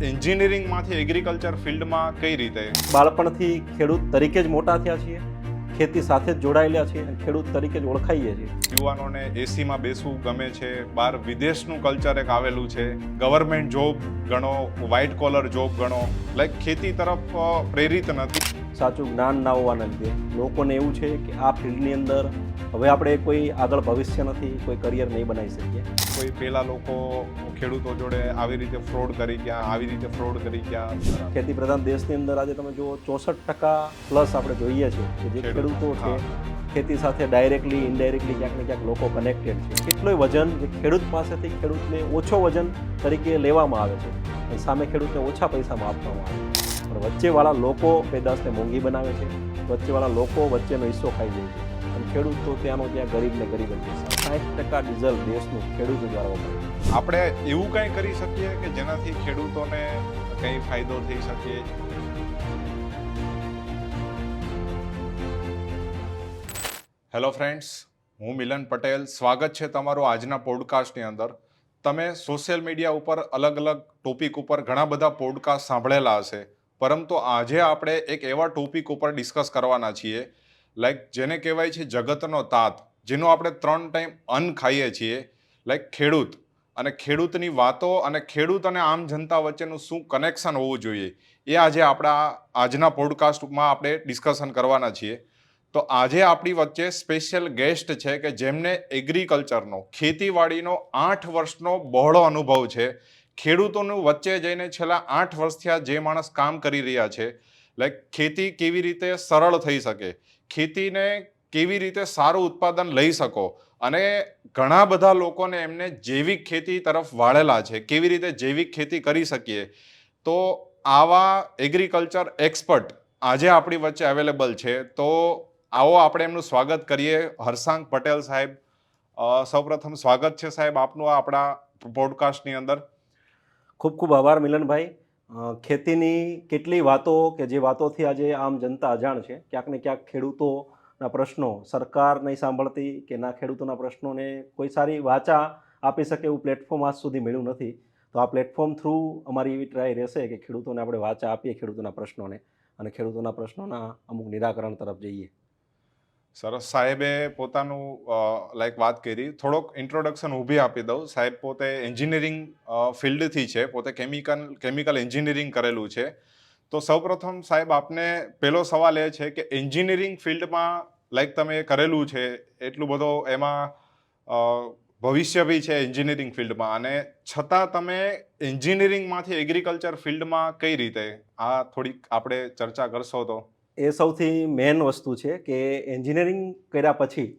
એન્જિનિયરિંગમાંથી agriculture ફિલ્ડમાં કઈ રીતે? બાળપણથી ખેડૂત તરીકે જ મોટા થયા છીએ, ખેતી સાથે જ જોડાયેલા છીએ અને ખેડૂત તરીકે જ ઓળખાઈએ છીએ. યુવાનોને એસીમાં બેસવું ગમે છે, બહાર વિદેશનું કલ્ચર એક આવેલું છે, ગવર્મેન્ટ જોબ ગણો, વ્હાઇટ કોલર જોબ ગણો, લાઈક ખેતી તરફ પ્રેરિત નથી. સાચું જ્ઞાન ના હોવાના લીધે લોકોને એવું છે કે આ ફિલ્ડની અંદર હવે આપણે કોઈ આગળ ભવિષ્ય નથી, કોઈ કરિયર નહીં બનાવી શકીએ. કોઈ પેલા લોકો ખેડૂતો જોડે આવી રીતે ફ્રોડ કરી ગયા, આવી રીતે ફ્રોડ કરી ગયા. ખેતી પ્રધાન દેશની અંદર આજે તમે જુઓ 64% પ્લસ આપણે જોઈએ છીએ કે જે ખેડૂતો છે ખેતી સાથે ડાયરેક્ટલી ઇનડાયરેક્ટલી ક્યાંક ને ક્યાંક લોકો કનેક્ટેડ છે. કેટલોય વજન જે ખેડૂત પાસેથી ખેડૂતને ઓછો વજન તરીકે લેવામાં આવે છે અને સામે ખેડૂતને ઓછા પૈસામાં આપવામાં આવે છે. પણ વચ્ચેવાળા લોકો પેદાશને મોંઘી બનાવે છે, વચ્ચેવાળા લોકો વચ્ચેનો હિસ્સો ખાઈ જાય છે અને ખેડૂત તો ત્યાંનો ત્યાં ગરીબ ને ગરીબ જ છે. 60% ડીઝલ દેશનું ખેડૂત દ્વારા વપરાય. આપણે એવું કંઈ કરી શકીએ કે જેનાથી ખેડૂતોને કંઈ ફાયદો થઈ શકે? હેલો ફ્રેન્ડ્સ, હું મિલન પટેલ. સ્વાગત છે તમારું આજના પોડકાસ્ટની અંદર. તમે સોશિયલ મીડિયા ઉપર અલગ અલગ ટોપિક ઉપર ઘણા બધા પોડકાસ્ટ સાંભળેલા હશે, પરંતુ આજે આપણે એક એવા ટોપિક ઉપર ડિસ્કસ કરવાના છીએ લાઈક જેને કહેવાય છે જગતનો તાત, જેનો આપણે 3 ટાઈમ અન્ન ખાઈએ છીએ, લાઈક ખેડૂત. અને ખેડૂતની વાતો અને ખેડૂત અને આમ જનતા વચ્ચેનું શું કનેક્શન હોવું જોઈએ એ આજે આજના પોડકાસ્ટમાં આપણે ડિસ્કશન કરવાના છીએ. તો આજે આપણી વચ્ચે સ્પેશિયલ ગેસ્ટ છે કે જેમને એગ્રીકલ્ચરનો, ખેતીવાડીનો 8 વર્ષનો બહોળો અનુભવ છે. ખેડૂતોનું વચ્ચે જઈને છેલ્લા 8 વર્ષથી જે માણસ કામ કરી રહ્યા છે, લાઈક ખેતી કેવી રીતે સરળ થઈ શકે, ખેતીને કેવી રીતે સારું ઉત્પાદન લઈ શકો, અને ઘણા બધા લોકોને એમને જૈવિક ખેતી તરફ વાળેલા છે, કેવી રીતે જૈવિક ખેતી કરી શકીએ. તો આવા એગ્રીકલ્ચર એક્સપર્ટ આજે આપણી વચ્ચે અવેલેબલ છે. તો આવો આપણે એમનું સ્વાગત કરીએ. હરસાંગ પટેલ સાહેબ, સૌપ્રથમ સ્વાગત છે સાહેબ આપનું આપણા પોડકાસ્ટની અંદર. ખૂબ ખૂબ આભાર મિલનભાઈ. ખેતીની કેટલી વાતો કે જે વાતોથી આજે આમ જનતા અજાણ છે. ક્યાંક ને ક્યાંક ખેડૂતોના પ્રશ્નો સરકાર નહીં સાંભળતી કે ના ખેડૂતોના પ્રશ્નોને કોઈ સારી વાચા આપી શકે એવું પ્લેટફોર્મ આજ સુધી મળ્યું નથી. તો આ પ્લેટફોર્મ થ્રુ અમારી એવી ટ્રાય રહેશે કે ખેડૂતોને આપણે વાચા આપીએ ખેડૂતોના પ્રશ્નોને અને ખેડૂતોના પ્રશ્નોના અમુક નિરાકરણ તરફ જઈએ. સરસ. સાહેબે પોતાનું લાઈક વાત કરી, થોડોક ઇન્ટ્રોડક્શન ઊભી આપી દઉં. સાહેબ પોતે એન્જિનિયરિંગ ફિલ્ડથી છે, પોતે કેમિકલ એન્જિનિયરિંગ કરેલું છે. તો સૌપ્રથમ સાહેબ આપને પહેલો સવાલ એ છે કે એન્જિનિયરિંગ ફિલ્ડમાં લાઈક તમે કરેલું છે, એટલું બધો એમાં ભવિષ્ય બી છે એન્જિનિયરિંગ ફિલ્ડમાં, અને છતાં તમે એન્જિનિયરિંગમાંથી એગ્રીકલ્ચર ફિલ્ડમાં કઈ રીતે, આ થોડીક આપણે ચર્ચા કરશો તો? એ સૌથી મેઇન વસ્તુ છે કે એન્જિનિયરિંગ કર્યા પછી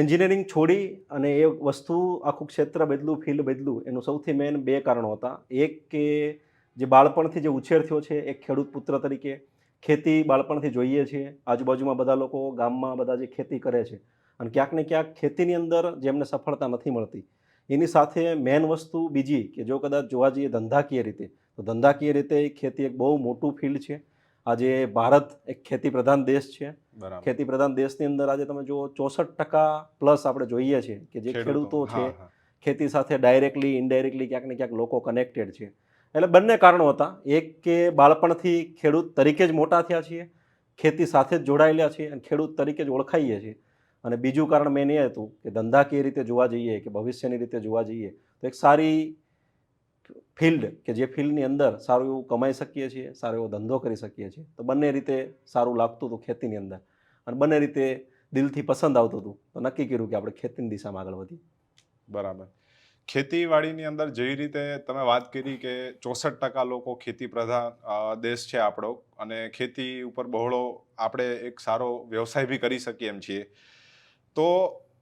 એન્જિનિયરિંગ છોડી અને એ વસ્તુ આખું ક્ષેત્ર બદલું, ફિલ્ડ બદલું, એનું સૌથી મેઇન 2 કારણો હતા. એક કે જે બાળપણથી જે ઉછેર થયો છે એક ખેડૂત પુત્ર તરીકે, ખેતી બાળપણથી જોઈએ છીએ, આજુબાજુમાં બધા લોકો ગામમાં બધા જે ખેતી કરે છે અને ક્યાંક ને ક્યાંક ખેતીની અંદર જેમને સફળતા નથી મળતી, એની સાથે મેઇન વસ્તુ બીજી કે જો કદાચ જોવા જઈએ ધંધાકીય રીતે, તો ધંધાકીય રીતે ખેતી એક બહુ મોટું ફિલ્ડ છે. આજે ભારત એક ખેતી પ્રધાન દેશ છે. ખેતી પ્રધાન દેશની અંદર આજે તમે જુઓ 64% પ્લસ આપણે જોઈએ છીએ કે જે ખેડૂતો છે ખેતી સાથે ડાયરેક્ટલી ઇનડાયરેક્ટલી ક્યાંક ને ક્યાંક લોકો કનેક્ટેડ છે. એટલે બંને કારણો હતા. એક કે બાળપણથી ખેડૂત તરીકે જ મોટા થયા છીએ, ખેતી સાથે જ જોડાયેલા છીએ અને ખેડૂત તરીકે જ ઓળખાઈએ છીએ. અને બીજું કારણ મેન એ હતું કે ધંધાકીય રીતે જોવા જઈએ કે ભવિષ્યની રીતે જોવા જઈએ તો એક સારી ફિલ્ડ કે જે ફિલ્ડની અંદર સારું એવું કમાઈ શકીએ છીએ, સારો એવો ધંધો કરી શકીએ છીએ. તો બંને રીતે સારું લાગતું હતું ખેતીની અંદર અને બંને રીતે દિલથી પસંદ આવતું હતું. તો નક્કી કર્યું કે આપણે ખેતીની દિશામાં આગળ વધીએ. બરાબર. ખેતીવાડીની અંદર જેવી રીતે તમે વાત કરી કે 64% લોકો ખેતી પ્રધાન દેશ છે આપણો, અને ખેતી ઉપર બહોળો આપણે એક સારો વ્યવસાય બી કરી શકીએ એમ છીએ. તો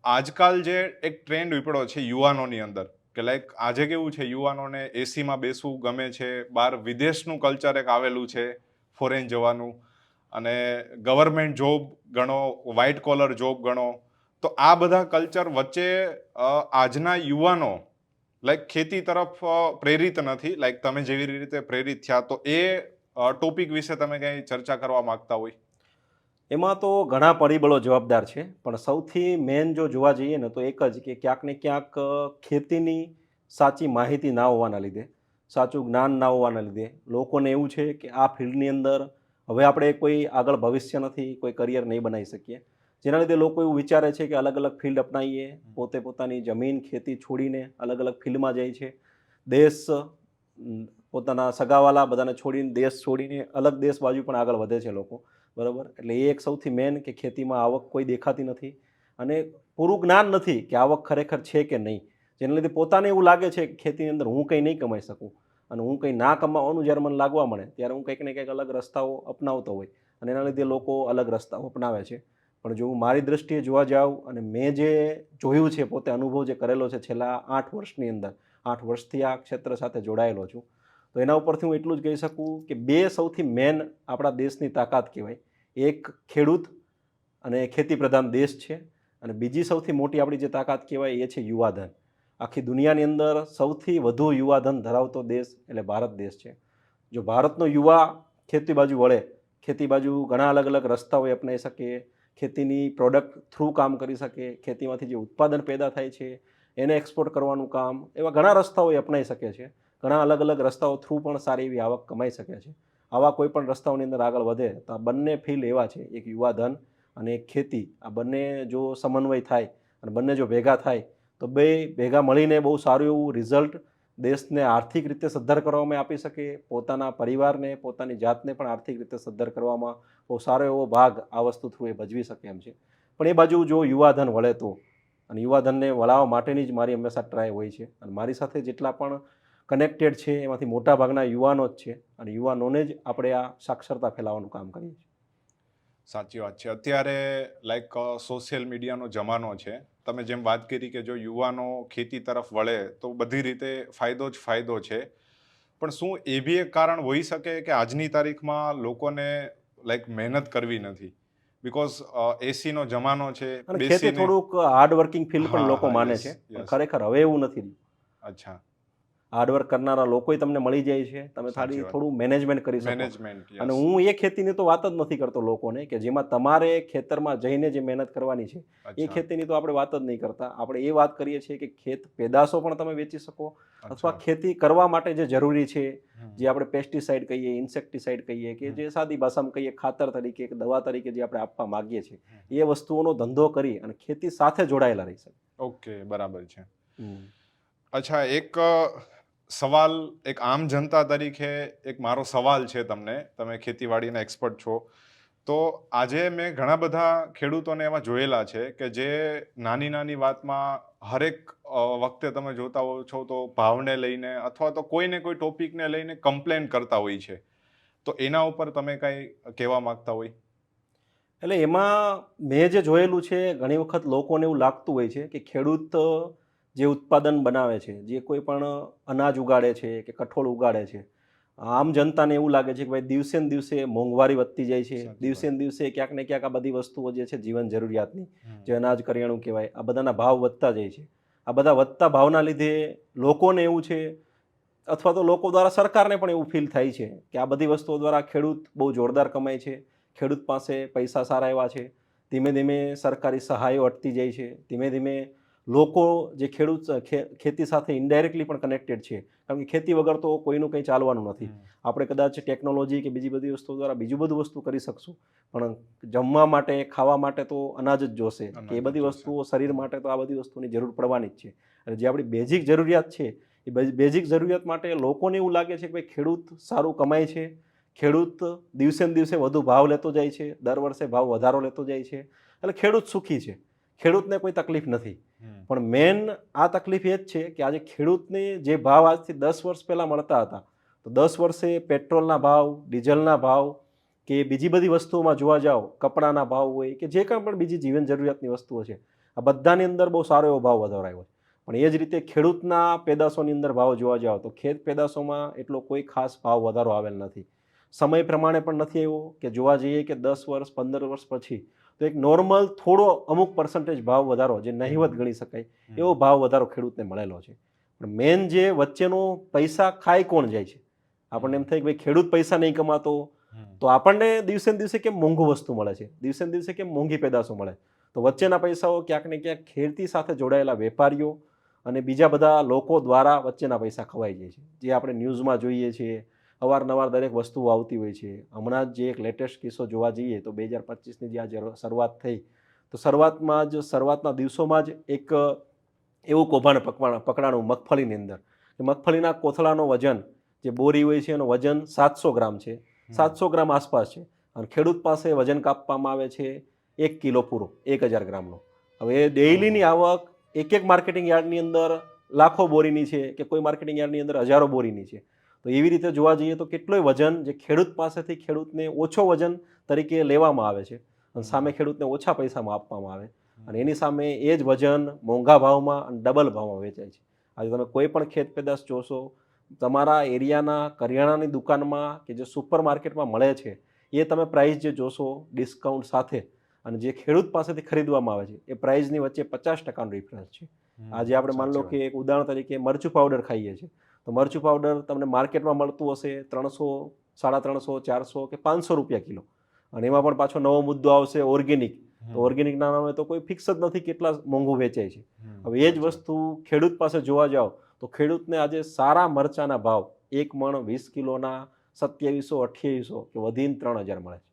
આજકાલ જે એક ટ્રેન્ડ ઉપડ્યો છે યુવાનોની અંદર કે લાઈક આજે કેવું છે, યુવાનોને એસીમાં બેસવું ગમે છે, બહાર વિદેશનું કલ્ચર એક આવેલું છે, ફોરેન જવાનું, અને ગવર્મેન્ટ જોબ ગણો, વ્હાઇટ કોલર જોબ ગણો. તો આ બધા કલ્ચર વચ્ચે આજના યુવાનો લાઈક ખેતી તરફ પ્રેરિત નથી, લાઈક તમે જેવી રીતે પ્રેરિત થયા. તો એ ટોપિક વિશે તમે કંઈ ચર્ચા કરવા માંગતા હોય? એમાં તો ઘણા પરિબળો જવાબદાર છે, પણ સૌથી મેઇન જો જોવા જઈએ ને તો એક જ કે ક્યાંક ને ક્યાંક ખેતીની સાચી માહિતી ના હોવાના લીધે, સાચું જ્ઞાન ના હોવાના લીધે લોકોને એવું છે કે આ ફિલ્ડની અંદર હવે આપણે કોઈ આગળ ભવિષ્ય નથી, કોઈ કરિયર નહીં બનાવી શકીએ. જેના લીધે લોકો એવું વિચારે છે કે અલગ અલગ ફિલ્ડ અપનાવીએ, પોતે પોતાની જમીન ખેતી છોડીને અલગ અલગ ફિલ્ડમાં જાય છે. દેશ પોતાના સગાવાલા બધાને છોડીને દેશ છોડીને અલગ દેશ બાજુ પણ આગળ વધે છે લોકો, બરાબર. એટલે એ એક સૌથી મેન કે ખેતીમાં આવક કોઈ દેખાતી નથી અને પૂરું જ્ઞાન નથી કે આવક ખરેખર છે કે નહીં. જેના લીધે પોતાને એવું લાગે છે કે ખેતીની અંદર હું કંઈ નહીં કમાઈ શકું અને હું કંઈ ના કમાવાનું જ્યારે મને લાગવા મળે ત્યારે હું કંઈક ને કંઈક અલગ રસ્તાઓ અપનાવતો હોય અને એના લીધે લોકો અલગ રસ્તાઓ અપનાવે છે. પણ જો હું મારી દૃષ્ટિએ જોવા જાઉં અને મેં જે જોયું છે, પોતે અનુભવ જે કરેલો છે છેલ્લા 8 વર્ષની અંદર, 8 વર્ષથી આ ક્ષેત્ર સાથે જોડાયેલો છું, તો એના ઉપરથી હું એટલું જ કહી શકું કે બે સૌથી મેન આપણા દેશની તાકાત કહેવાય. એક ખેડૂત અને ખેતી પ્રધાન દેશ છે અને બીજી સૌથી મોટી આપણી જે તાકાત કહેવાય એ છે યુવાધન. આખી દુનિયાની અંદર સૌથી વધુ યુવાધન ધરાવતો દેશ એટલે ભારત દેશ છે. જો ભારતનો યુવા ખેતી બાજુ વળે, ખેતી બાજુ ઘણા અલગ અલગ રસ્તાઓ અપનાવી શકે, ખેતીની પ્રોડક્ટ થ્રુ કામ કરી શકે, ખેતીમાંથી જે ઉત્પાદન પેદા થાય છે એને એક્સપોર્ટ કરવાનું કામ, એવા ઘણા રસ્તાઓ એ અપનાવી શકે છે. ઘણા અલગ અલગ રસ્તાઓ થ્રુ પણ સારી એવી આવક કમાઈ શકે છે. આવા કોઈ પણ રસ્તાઓની અંદર આગળ વધે તો આ બંને ફિલ્ડ એવા છે, એક યુવાધન અને એક ખેતી, આ બંને જો સમન્વય થાય અને બંને જો ભેગા થાય તો બે ભેગા મળીને બહુ સારું એવું રિઝલ્ટ દેશને આર્થિક રીતે સદ્ધર કરવામાં આપી શકે, પોતાના પરિવારને, પોતાની જાતને પણ આર્થિક રીતે સદ્ધર કરવામાં બહુ સારો એવો ભાગ આ વસ્તુ થ્રુ એ ભજવી શકે એમ છે. પણ એ બાજુ જો યુવાધન વળે તો, અને યુવાધનને વળાવવા માટેની જ મારી હંમેશા ટ્રાય હોય છે અને મારી સાથે જેટલા પણ કનેક્ટેડ છે એમાંથી મોટાભાગના યુવાનો જ છે અને યુવાનોને જ આપણે આ સાક્ષરતા ફેલાવવાનું કામ કરીએ છીએ. સાચી વાત છે. અત્યારે લાઈક સોશિયલ મીડિયાનો જમાનો છે. તમે જેમ વાત કરી કે જો યુવાનો ખેતી તરફ વળે તો બધી રીતે ફાયદો જ ફાયદો છે. પણ શું એ બી એક કારણ હોઈ શકે કે આજની તારીખમાં લોકોને લાઈક મહેનત કરવી નથી? બીકોઝ એસીનો જમાનો છે, અને ખેતી બેસીને થોડુંક હાર્ડ વર્કિંગ ફિલ્ડ પણ હા, લોકો હા, માને yes, છે, પણ yes. ખરેખર હવે એવું નથી રહ્યું. અચ્છા, હાર્ડવર્ક કરનારા લોકોય તમને મળી જાય છે, તમે સાચી ખાલી વાત. થોડું મેનેજમેન્ટ કરી શકો. મેનેજમેન્ટ, અને યસ. હું એ ખેતીની તો વાત જ નથી કરતો લોકોને કે જેમાં તમારે ખેતરમાં જઈને જે મહેનત કરવાની છે એ અચ્છા, ખેતીની તો આપણે વાત જ નહીં કરતા. આપણે એ વાત કરીએ છીએ કે ખેત પેદાશો પણ તમે વેચી શકો અથવા અચ્છા. ખેતી કરવા માટે જે જરૂરી છે, હમ, જે આપણે પેસ્ટિસાઇડ કહીએ, ઇન્સેક્ટિસાઇડ કહીએ કે જે સાદી ભાષામાં કહીએ ખાતર તરીકે કે દવા તરીકે જે આપણે આપવા માગીએ છીએ, એ વસ્તુઓનો ધંધો કરી અને ખેતી સાથે જોડાયેલા રહી શકે. ઓકે, બરાબર છે. હમ. અચ્છા, એક સવાલ, એક આમ જનતા તરીકે એક મારો સવાલ છે તમને, તમે ખેતીવાડીના એક્સપર્ટ છો, તો આજે મેં ઘણા બધા ખેડૂતોને એવા જોયેલા છે કે જે નાની નાની વાતમાં હરેક વખતે તમે જોતા હો છો તો ભાવને લઈને અથવા તો કોઈને કોઈ ટોપિકને લઈને કમ્પ્લેન કરતા હોય છે. તો એના ઉપર તમે કાંઈ કહેવા માંગતા હોય? એટલે એમાં મેં જે જોયેલું છે, ઘણી વખત લોકોને એવું લાગતું હોય છે કે ખેડૂત જે ઉત્પાદન બનાવે છે, જે કોઈ પણ અનાજ ઉગાડે છે કે કઠોળ ઉગાડે છે, આમ જનતાને એવું લાગે છે કે ભાઈ દિવસે ને દિવસે મોંઘવારી વધતી જાય છે, સાચી દિવસે વાત. ને દિવસે ક્યાંક ને ક્યાંક આ બધી વસ્તુઓ જે છે જીવન જરૂરિયાતની, હમ, જે અનાજ કરિયાણું કહેવાય, આ બધાના ભાવ વધતા જાય છે. આ બધા વધતા ભાવના લીધે લોકોને એવું છે અથવા તો લોકો દ્વારા સરકારને પણ એવું ફીલ થાય છે કે આ બધી વસ્તુઓ દ્વારા ખેડૂત બહુ જોરદાર કમાય છે, ખેડૂત પાસે પૈસા સારા એવા છે, ધીમે ધીમે સરકારી સહાયો અટતી જાય છે, ધીમે ધીમે લોકો જે ખેડૂત ખેતી સાથે ઇનડાયરેક્ટલી પણ કનેક્ટેડ છે, કારણ કે ખેતી વગર તો કોઈનું કંઈ ચાલવાનું નથી. હમ, આપણે કદાચ ટેકનોલોજી કે બીજી બધી વસ્તુઓ દ્વારા બીજું બધું વસ્તુ કરી શકશું, પણ જમવા માટે, ખાવા માટે તો અનાજ જ જોશે, કે અનાજ એ બધી જોશે. વસ્તુઓ શરીર માટે તો આ બધી વસ્તુની જરૂર પડવાની જ છે. અને જે આપણી બેઝિક જરૂરિયાત છે એ બેઝિક જરૂરિયાત માટે લોકોને એવું લાગે છે કે ભાઈ ખેડૂત સારું કમાય છે, ખેડૂત દિવસે ને દિવસે વધુ ભાવ લેતો જાય છે, દર વર્ષે ભાવ વધારો લેતો જાય છે, એટલે ખેડૂત સુખી છે, ખેડૂતને કોઈ તકલીફ નથી. હમ, પણ મેન આ તકલીફ એ જ છે કે આજે ખેડૂતને જે ભાવ આજથી 10 વર્ષ પહેલાં મળતા હતા, તો 10 વર્ષે પેટ્રોલના ભાવ, ડીઝલના ભાવ કે બીજી બધી વસ્તુઓમાં જોવા જાઓ, કપડાના ભાવ હોય કે જે કંઈ પણ બીજી જીવન જરૂરિયાતની વસ્તુઓ છે, આ બધાની અંદર બહુ સારો એવો ભાવ વધારો આવ્યો છે. પણ એ જ રીતે ખેડૂતના પેદાશોની અંદર ભાવ જોવા જાઓ તો ખેત પેદાશોમાં એટલો કોઈ ખાસ ભાવ વધારો આવેલ નથી. સમય પ્રમાણે પણ નથી આવ્યો કે જોવા જઈએ કે 10 વર્ષ 15 વર્ષ પછી તો એક નોર્મલ થોડો અમુક પર્સન્ટેજ ભાવ વધારો જે નહિવત ગણી શકાય એવો ભાવ વધારો ખેડૂતને મળેલો છે. પણ મેન જે વચ્ચેનો પૈસા ખાઈ કોણ જાય છે, આપણને એમ થાય કે ભાઈ ખેડૂત પૈસા નહીં કમાતો તો આપણને દિવસે ને દિવસે કેમ મોંઘું વસ્તુ મળે છે, દિવસે ને દિવસે કેમ મોંઘી પેદાશો મળે, તો વચ્ચેના પૈસાઓ ક્યાંક ને ક્યાંક ખેતી સાથે જોડાયેલા વેપારીઓ અને બીજા બધા લોકો દ્વારા વચ્ચેના પૈસા ખવાઈ જાય છે, જે આપણે ન્યૂઝમાં જોઈએ છીએ. અવારનવાર દરેક વસ્તુઓ આવતી હોય છે. હમણાં જ જે એક લેટેસ્ટ કિસ્સો જોવા જઈએ તો 2025ની જે આજે શરૂઆત થઈ, તો શરૂઆતના દિવસોમાં જ એક એવું કૌભાંડ પકડાણું મગફળીની અંદર, કે મગફળીના કોથળાનો વજન, જે બોરી હોય છે એનો વજન 700 ગ્રામ છે, 700 ગ્રામ આસપાસ છે, અને ખેડૂત પાસે વજન કાપવામાં આવે છે 1 કિલો પૂરો, 1000 ગ્રામનો. હવે ડેઇલીની આવક એક માર્કેટિંગ યાર્ડની અંદર લાખો બોરીની છે, કે કોઈ માર્કેટિંગ યાર્ડની અંદર હજારો બોરીની છે. તો એવી રીતે જોવા જઈએ તો કેટલોય વજન જે ખેડૂત પાસેથી ખેડૂતને ઓછો વજન તરીકે લેવામાં આવે છે, અને સામે ખેડૂતને ઓછા પૈસામાં આપવામાં આવે, અને એની સામે એ જ વજન મોંઘા ભાવમાં અને ડબલ ભાવમાં વેચાય છે. આજે તમે કોઈ પણ ખેત પેદાશ જોશો, તમારા એરિયાના કરિયાણાની દુકાનમાં કે જે સુપર માર્કેટમાં મળે છે, એ તમે પ્રાઇસ જે જોશો ડિસ્કાઉન્ટ સાથે, અને જે ખેડૂત પાસેથી ખરીદવામાં આવે છે એ પ્રાઇસની વચ્ચે 50% ડિફરન્સ છે. આજે આપણે માની લો કે એક ઉદાહરણ તરીકે મરચું પાવડર ખાઈએ છીએ, તો મરચું પાવડર તમને માર્કેટમાં મળતું હશે 300, 350, 400 કે 500 રૂપિયા કિલો, અને એમાં પણ પાછો નવો મુદ્દો આવશે ઓર્ગેનિક. તો ઓર્ગેનિકના નામે તો કોઈ ફિક્સ જ નથી કેટલા મોંઘું વેચાય છે. હવે એ જ વસ્તુ ખેડૂત પાસે જોવા જાઓ તો ખેડૂતને આજે સારા મરચાના ભાવ 1 મણ 20 કિલોના 2700, 2800 કે વધીને 3000 મળે છે,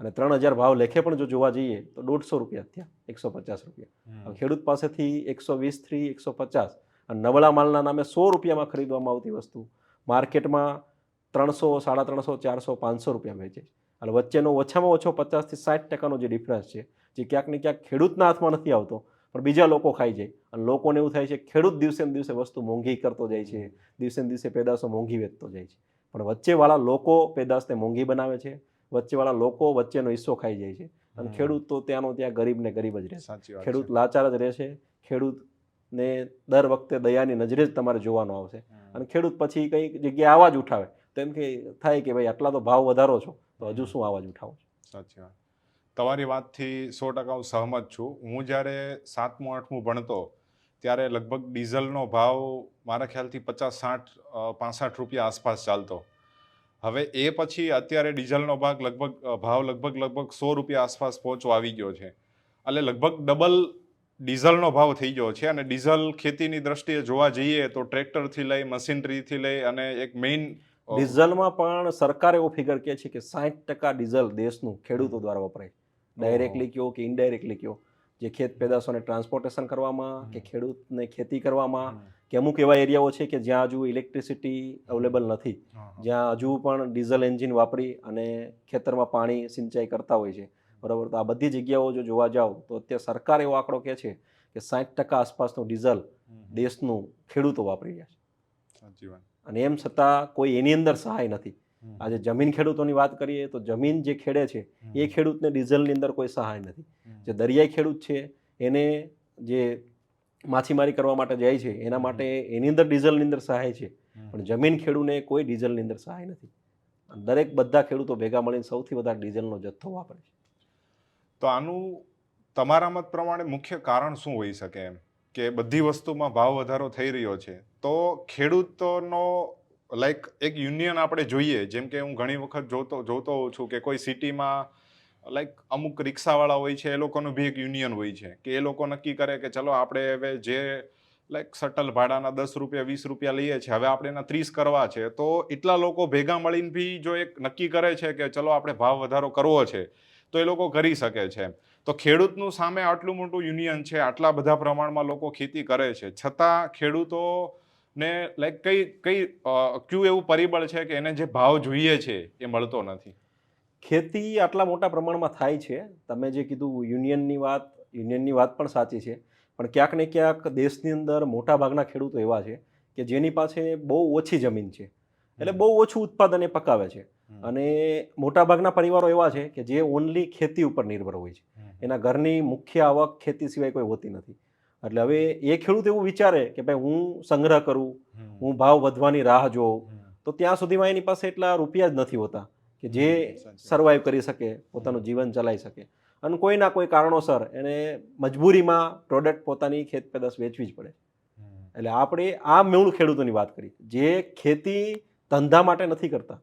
અને 3000 ભાવ લેખે પણ જો જોવા જઈએ તો 150 રૂપિયા થયા, 150 રૂપિયા. હવે ખેડૂત પાસેથી 120 થી 150, અને નબળા માલના નામે 100 રૂપિયામાં ખરીદવામાં આવતી વસ્તુ માર્કેટમાં 300, 350, 400, 500 રૂપિયા વેચે છે. અને વચ્ચેનો ઓછામાં ઓછો 50 થી 60% જે ડિફરન્સ છે, જે ક્યાંક ને ક્યાંક ખેડૂતના હાથમાં નથી આવતો, પણ બીજા લોકો ખાઈ જાય, અને લોકોને એવું થાય છે ખેડૂત દિવસે ને દિવસે વસ્તુ મોંઘી કરતો જાય છે, દિવસે ને દિવસે પેદાશો મોંઘી વેચતો જાય છે, પણ વચ્ચેવાળા લોકો પેદાશને મોંઘી બનાવે છે, વચ્ચેવાળા લોકો વચ્ચેનો હિસ્સો ખાઈ જાય છે, અને ખેડૂત તો ત્યાંનો ત્યાં ગરીબ ને ગરીબ જ રહે છે. ખેડૂત લાચાર જ રહેશે. ખેડૂતને દર વખતે દયાની નજરે જ તમારે જોવાનો આવશે, અને ખેડૂત પછી કઈ જગ્યાએ અવાજ ઉઠાવે તો એમ કે થાય કે ભાઈ આટલા તો ભાવ વધારો છો, તો હજુ શું અવાજ ઉઠાવો છો. સાચી વાત. તમારી વાતથી 100% હું સહમત છું. હું જ્યારે 7મું 8મું ભણતો ત્યારે લગભગ ડીઝલનો ભાવ મારા ખ્યાલથી 50, 60, 65 રૂપિયા આસપાસ ચાલતો. હવે એ પછી અત્યારે ડીઝલનો ભાવ લગભગ 100 રૂપિયા આસપાસ પહોંચવા આવી ગયો છે. એટલે લગભગ ડબલ ડીઝલનો ભાવ થઈ ગયો છે. અને ડીઝલ ખેતીની દ્રષ્ટિએ જોવા જઈએ તો ટ્રેક્ટરથી લઈ મશીનરીથી લઈ અને એક મેઇન ડીઝલમાં પણ સરકાર એવો ફિગર કહે છે કે 60% ડીઝલ દેશનું ખેડૂતો દ્વારા વપરાય, ડાયરેક્ટલી કયો કે ઇનડાયરેક્ટલી કયો, જે ખેત પેદાશોને ટ્રાન્સપોર્ટેશન કરવામાં, કે ખેડૂતને ખેતી કરવામાં, કે અમુક એવા એરિયાઓ છે કે જ્યાં હજુ ઇલેક્ટ્રિસિટી અવેલેબલ નથી, જ્યાં હજુ પણ ડીઝલ એન્જિન વાપરી અને ખેતરમાં પાણી સિંચાઈ કરતા હોય છે, બરાબર. તો આ બધી જગ્યાઓ જો જોવા જાઓ તો અત્યારે સરકાર એવો આંકડો કહે છે કે 60% આસપાસનું ડીઝલ દેશનું ખેડૂતો વાપરી રહ્યા છે. સાચી વાત. અને એમ છતાં કોઈ એની અંદર સહાય નથી. આજે જમીન ખેડૂતોની વાત કરીએ તો જમીન જે ખેડે છે એ ખેડૂતને ડીઝલની અંદર કોઈ સહાય નથી. જે દરિયાઈ ખેડૂત છે એને જે માછીમારી કરવા માટે જાય છે એના માટે એની અંદર ડીઝલની અંદર સહાય છે, પણ જમીન ખેડૂને કોઈ ડીઝલની અંદર સહાય નથી. દરેક બધા ખેડૂતો ભેગા મળીને સૌથી વધારે ડીઝલનો જથ્થો વાપરે છે. તો આનું તમારા મત પ્રમાણે મુખ્ય કારણ શું હોઈ શકે એમ કે બધી વસ્તુમાં ભાવ વધારો થઈ રહ્યો છે, તો ખેડૂતોનો એક યુનિયન આપણે જોઈએ, જેમ કે હું ઘણી વખત જોતો હોઉં છું કે કોઈ સિટીમાં અમુક રિક્ષાવાળા હોય છે, એ લોકોનું બી એક યુનિયન હોય છે કે એ લોકો નક્કી કરે કે ચલો આપણે હવે જે શટલ ભાડાના 10 રૂપિયા 20 રૂપિયા લઈએ છીએ, હવે આપણે એના 30 કરવા છે, તો એટલા લોકો ભેગા મળીને બી જો એક નક્કી કરે છે કે ચલો આપણે ભાવ વધારો કરવો છે તો એ લોકો કરી શકે છે. તો ખેડૂતનું સામે આટલું મોટું યુનિયન છે, આટલા બધા પ્રમાણમાં લોકો ખેતી કરે છે, છતાં ખેડૂતોને કયું એવું પરિબળ છે કે એને જે ભાવ જોઈએ છે એ મળતો નથી? ખેતી આટલા મોટા પ્રમાણમાં થાય છે, તમે જે કીધું યુનિયનની વાત પણ સાચી છે, પણ ક્યાંક ને ક્યાંક દેશની અંદર મોટા ભાગના ખેડૂતો એવા છે કે જેની પાસે બહુ ઓછી જમીન છે, એટલે બહુ ઓછું ઉત્પાદન એ પકાવે છે, અને મોટાભાગના પરિવારો એવા છે કે જે ઓનલી ખેતી ઉપર નિર્ભર હોય છે. એના ઘરની મુખ્ય આવક ખેતી સિવાય કોઈ હોતી નથી. એટલે હવે એ ખેડૂત એવું વિચારે કે ભાઈ હું સંગ્રહ કરું, હું ભાવ વધવાની રાહ જોઉં, તો ત્યાં સુધીમાં એની પાસે એટલા રૂપિયા જ નથી હોતા કે જે સર્વાઈવ કરી શકે, પોતાનું જીવન ચલાવી શકે, અને કોઈના કોઈ કારણોસર એને મજબૂરીમાં પ્રોડક્ટ પોતાની ખેત પેદાશ વેચવી જ પડે. એટલે આપણે આ મૂળ ખેડૂતોની વાત કરી જે ખેતી ધંધા માટે નથી કરતા,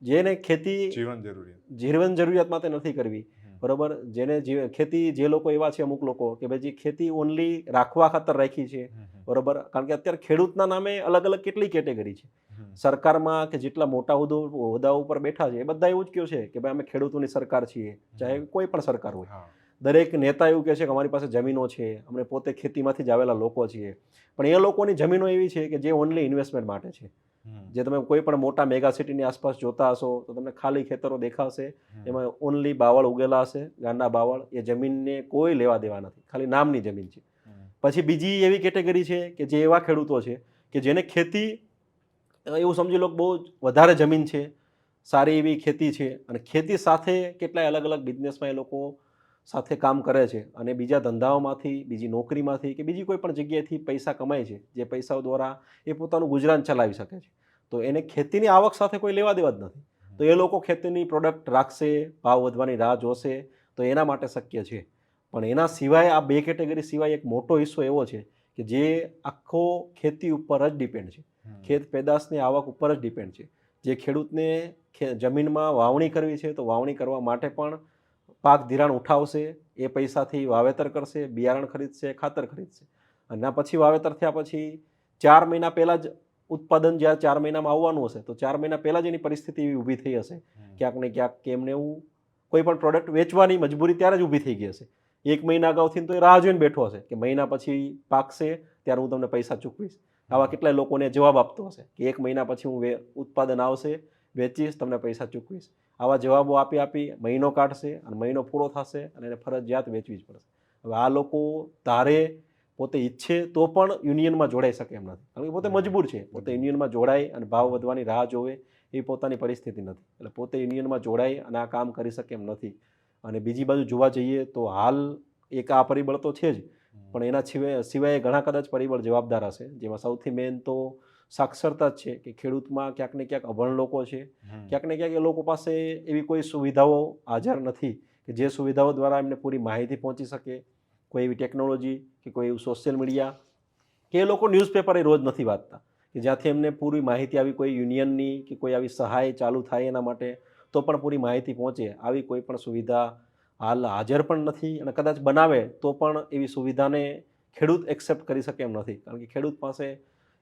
જેને ખેતી જીવન જરૂરિયાત માટે નથી કરવી, બરોબર, જેને જે ખેતી જે લોકો એવા છે અમુક લોકો કે ભાઈ જે ખેતી ઓનલી રાખવા ખાતર રાખી છે, બરોબર, કારણ કે અત્યારે ખેડૂતના નામે અલગ અલગ કેટલી કેટેગરી છે સરકારમાં, કે જેટલા મોટા હોદ્દાઓ ઉપર બેઠા છે એ બધા એવું જ કહે છે કે ભાઈ અમે ખેડૂતોની સરકાર છીએ, ચાહે કોઈ પણ સરકાર હોય. હા. દરેક નેતા એવું કહે છે કે અમારી પાસે જમીનો છે, અમે પોતે ખેતીમાંથી જ આવેલા લોકો છીએ, પણ એ લોકોની જમીનો એવી છે કે જે ઓનલી ઇન્વેસ્ટમેન્ટ માટે છે. જે તમે કોઈ પણ મોટા મેગા સિટીની આસપાસ જોતા હશો તો તમને ખાલી ખેતરો દેખાશે, એમાં ઓનલી બાવળ ઉગેલા હશે, ગાંડા બાવળ, એ જમીનને કોઈ લેવા દેવા નથી, ખાલી નામની જમીન છે. પછી બીજી એવી કેટેગરી છે કે જે એવા ખેડૂતો છે કે જેને ખેતી, એવું સમજી લો કે બહુ જ વધારે જમીન છે, સારી એવી ખેતી છે, અને ખેતી સાથે કેટલાય અલગ અલગ બિઝનેસમાં એ લોકો સાથે કામ કરે છે, અને બીજા ધંધાઓમાંથી, બીજી નોકરીમાંથી કે બીજી કોઈ પણ જગ્યાએથી પૈસા કમાય છે, જે પૈસાઓ દ્વારા એ પોતાનું ગુજરાન ચલાવી શકે છે. તો એને ખેતીની આવક સાથે કોઈ લેવા દેવા જ નથી. તો એ લોકો ખેતીની પ્રોડક્ટ રાખશે, ભાવ વધવાની રાહ જોશે, તો એના માટે શક્ય છે. પણ એના સિવાય આ બે કેટેગરી સિવાય એક મોટો હિસ્સો એવો છે કે જે આખો ખેતી ઉપર જ ડિપેન્ડ છે, ખેત પેદાશની આવક ઉપર જ ડિપેન્ડ છે. જે ખેડૂતને જમીનમાં વાવણી કરવી છે તો વાવણી કરવા માટે પણ પાક ધિરાણ ઉઠાવશે, એ પૈસાથી વાવેતર કરશે, બિયારણ ખરીદશે, ખાતર ખરીદશે, અને પછી વાવેતર થયા પછી 4 મહિના પહેલાં જ ઉત્પાદન જ્યાં 4 મહિનામાં આવવાનું હશે તો 4 મહિના પહેલાં જ એની પરિસ્થિતિ એવી ઊભી થઈ હશે ક્યાંક ને ક્યાંક કે એમને એવું કોઈ પણ પ્રોડક્ટ વેચવાની મજબૂરી ત્યારે જ ઊભી થઈ ગઈ હશે. 1 મહિના અગાઉથી તો એ રાહ જોઈને બેઠો હશે કે મહિના પછી પાકશે ત્યારે હું તમને પૈસા ચૂકવીશ. આવા કેટલાય લોકોને જવાબ આપતો હશે કે 1 મહિના પછી હું ઉત્પાદન આવશે, વેચીશ, તમને પૈસા ચૂકવીશ. આવા જવાબો આપી આપી મહિનો કાઢશે, અને મહિનો પૂરો થશે અને એને ફરજિયાત વેચવી જ પડશે. હવે આ લોકો ધારે પોતે ઈચ્છે તો પણ યુનિયનમાં જોડાઈ શકે એમ નથી, કારણ કે પોતે મજબૂર છે. પોતે યુનિયનમાં જોડાય અને ભાવ વધવાની રાહ જોવે એ પોતાની પરિસ્થિતિ નથી, એટલે પોતે યુનિયનમાં જોડાય અને આ કામ કરી શકે એમ નથી. અને બીજી બાજુ જોવા જઈએ તો હાલ એક આ પરિબળ તો છે જ, પણ એના સિવાય ઘણા કદાચ પરિબળ જવાબદાર હશે, જેમાં સૌથી મેઇન તો સાક્ષરતા જ છે કે ખેડૂતમાં ક્યાંક ને ક્યાંક અભણ લોકો છે, ક્યાંક ને ક્યાંક એ લોકો પાસે એવી કોઈ સુવિધાઓ હાજર નથી કે જે સુવિધાઓ દ્વારા એમને પૂરી માહિતી પહોંચી શકે, કોઈ એવી ટેકનોલોજી કે કોઈ એવું સોશિયલ મીડિયા, કે એ લોકો ન્યૂઝપેપર એ રોજ નથી વાંચતા કે જ્યાંથી એમને પૂરી માહિતી આવી કોઈ યુનિયનની કે કોઈ આવી સહાય ચાલુ થાય એના માટે તો પણ પૂરી માહિતી પહોંચે, આવી કોઈ પણ સુવિધા હાલ હાજર પણ નથી, અને કદાચ બનાવે તો પણ એવી સુવિધાને ખેડૂત એક્સેપ્ટ કરી શકે એમ નથી, કારણ કે ખેડૂત પાસે